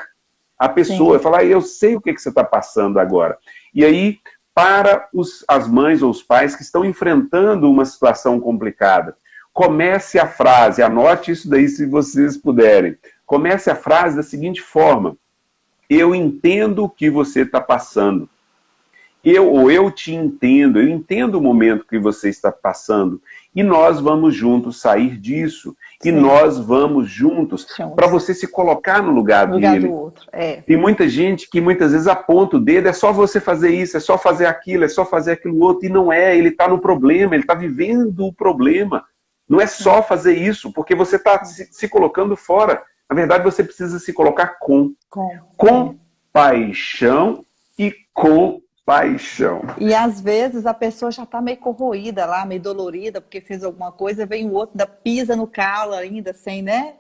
a pessoa. Falar, eu sei o que você está passando agora. E aí, para as mães ou os pais que estão enfrentando uma situação complicada, comece a frase, anote isso daí se vocês puderem. Comece a frase da seguinte forma: eu entendo o que você está passando. Eu te entendo, eu entendo o momento que você está passando. E nós vamos juntos sair disso. Sim. E nós vamos juntos para você se colocar no lugar dele. Do outro. Tem muita gente que muitas vezes aponta o dedo, é só você fazer isso, é só fazer aquilo, é só fazer aquilo outro. E não é, ele está no problema, ele está vivendo o problema. Não é só fazer isso, porque você está se colocando fora. Na verdade, você precisa se colocar com paixão e com paixão. E às vezes a pessoa já está meio corroída lá, meio dolorida, porque fez alguma coisa, vem o outro, ainda pisa no calo ainda, assim, né?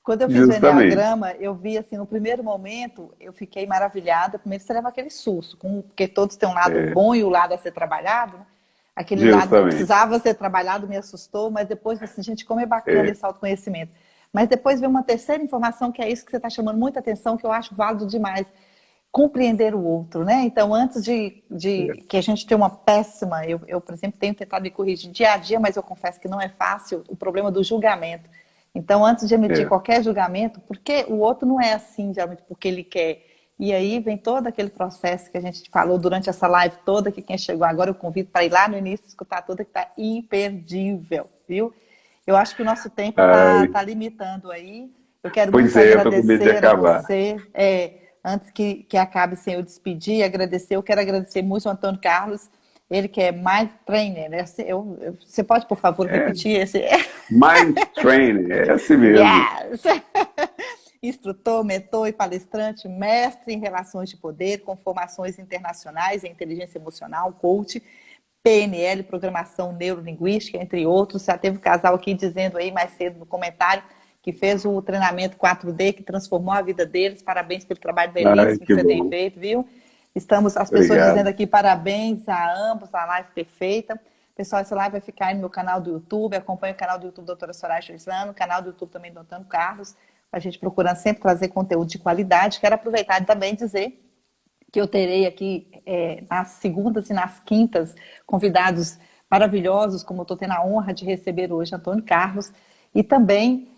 Quando eu fiz o Enneagrama, eu vi assim, no primeiro momento, eu fiquei maravilhada. Primeiro você leva aquele susto, porque todos têm um lado bom e o lado a ser trabalhado, né? Aquele lado que precisava ser trabalhado me assustou, mas depois, assim, gente, como é bacana esse autoconhecimento. Mas depois vem uma terceira informação, que é isso que você está chamando muita atenção, que eu acho válido demais. Compreender o outro, né? Então, antes de que a gente tenha uma péssima... Eu, por exemplo, tenho tentado me corrigir dia a dia, mas eu confesso que não é fácil, o problema do julgamento. Então, antes de emitir qualquer julgamento, porque o outro não é assim, geralmente, porque ele quer. E aí vem todo aquele processo que a gente falou durante essa live toda, que quem chegou agora eu convido para ir lá no início, escutar toda, que está imperdível, viu? Eu acho que o nosso tempo está limitando aí. Eu quero muito agradecer a você. Antes que acabe sem eu despedir e agradecer, eu quero agradecer muito ao Antônio Carlos, ele que é Mind Trainer. Né? Você pode, por favor, repetir esse? Mind Trainer, é assim mesmo. Yes! Instrutor, mentor e palestrante, mestre em relações de poder, com formações internacionais em inteligência emocional, coach, PNL, programação neurolinguística, entre outros. Já teve um casal aqui dizendo aí mais cedo no comentário que fez o treinamento 4D, que transformou a vida deles. Parabéns pelo trabalho Ai, belíssimo que que você tem bom. feito, viu? Estamos as pessoas Obrigado. dizendo aqui parabéns a ambos, a live perfeita. Pessoal, essa live vai ficar aí no meu canal do YouTube. Acompanhe o canal do YouTube da doutora Soraya Joisano, o canal do YouTube também do Antônio Carlos. A gente procurando sempre trazer conteúdo de qualidade. Quero aproveitar e também dizer que eu terei aqui nas segundas e nas quintas convidados maravilhosos, como eu estou tendo a honra de receber hoje Antônio Carlos, e também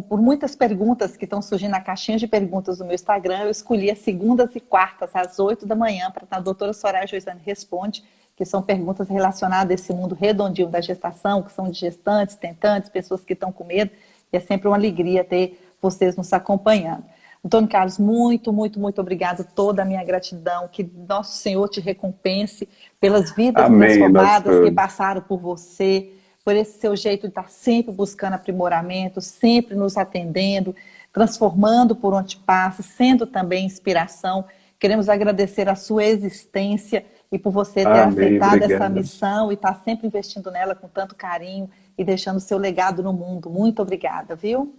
por muitas perguntas que estão surgindo na caixinha de perguntas do meu Instagram, eu escolhi as segundas e quartas, às 8 da manhã, para a doutora Soraya Joisane Responde, que são perguntas relacionadas a esse mundo redondinho da gestação, que são de gestantes, tentantes, pessoas que estão com medo, e é sempre uma alegria ter vocês nos acompanhando. Antônio Carlos, muito, muito, muito obrigado, toda a minha gratidão, que nosso Senhor te recompense pelas vidas Amém, transformadas que nosso... passaram por você, por esse seu jeito de estar sempre buscando aprimoramento, sempre nos atendendo, transformando por onde passa, sendo também inspiração. Queremos agradecer a sua existência e por você ter Amém, aceitado essa obrigado. missão e estar sempre investindo nela com tanto carinho e deixando seu legado no mundo. Muito obrigada, viu?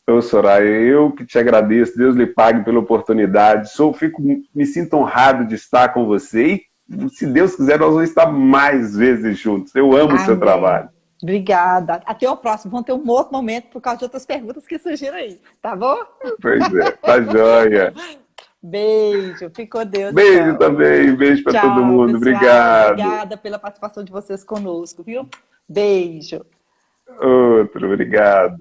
Ô, Soraya, eu que te agradeço, Deus lhe pague pela oportunidade. Me sinto honrado de estar com você e, se Deus quiser, nós vamos estar mais vezes juntos. Eu amo o seu Amém. trabalho. Obrigada. Até o próximo. Vamos ter um outro momento por causa de outras perguntas que surgiram aí. Tá bom? Pois é, tá joia. Beijo. Fique com Deus, Beijo então. também, beijo para todo Tchau, mundo. pessoal. Obrigado. Obrigada pela participação de vocês conosco, viu? Beijo. Outro, obrigado.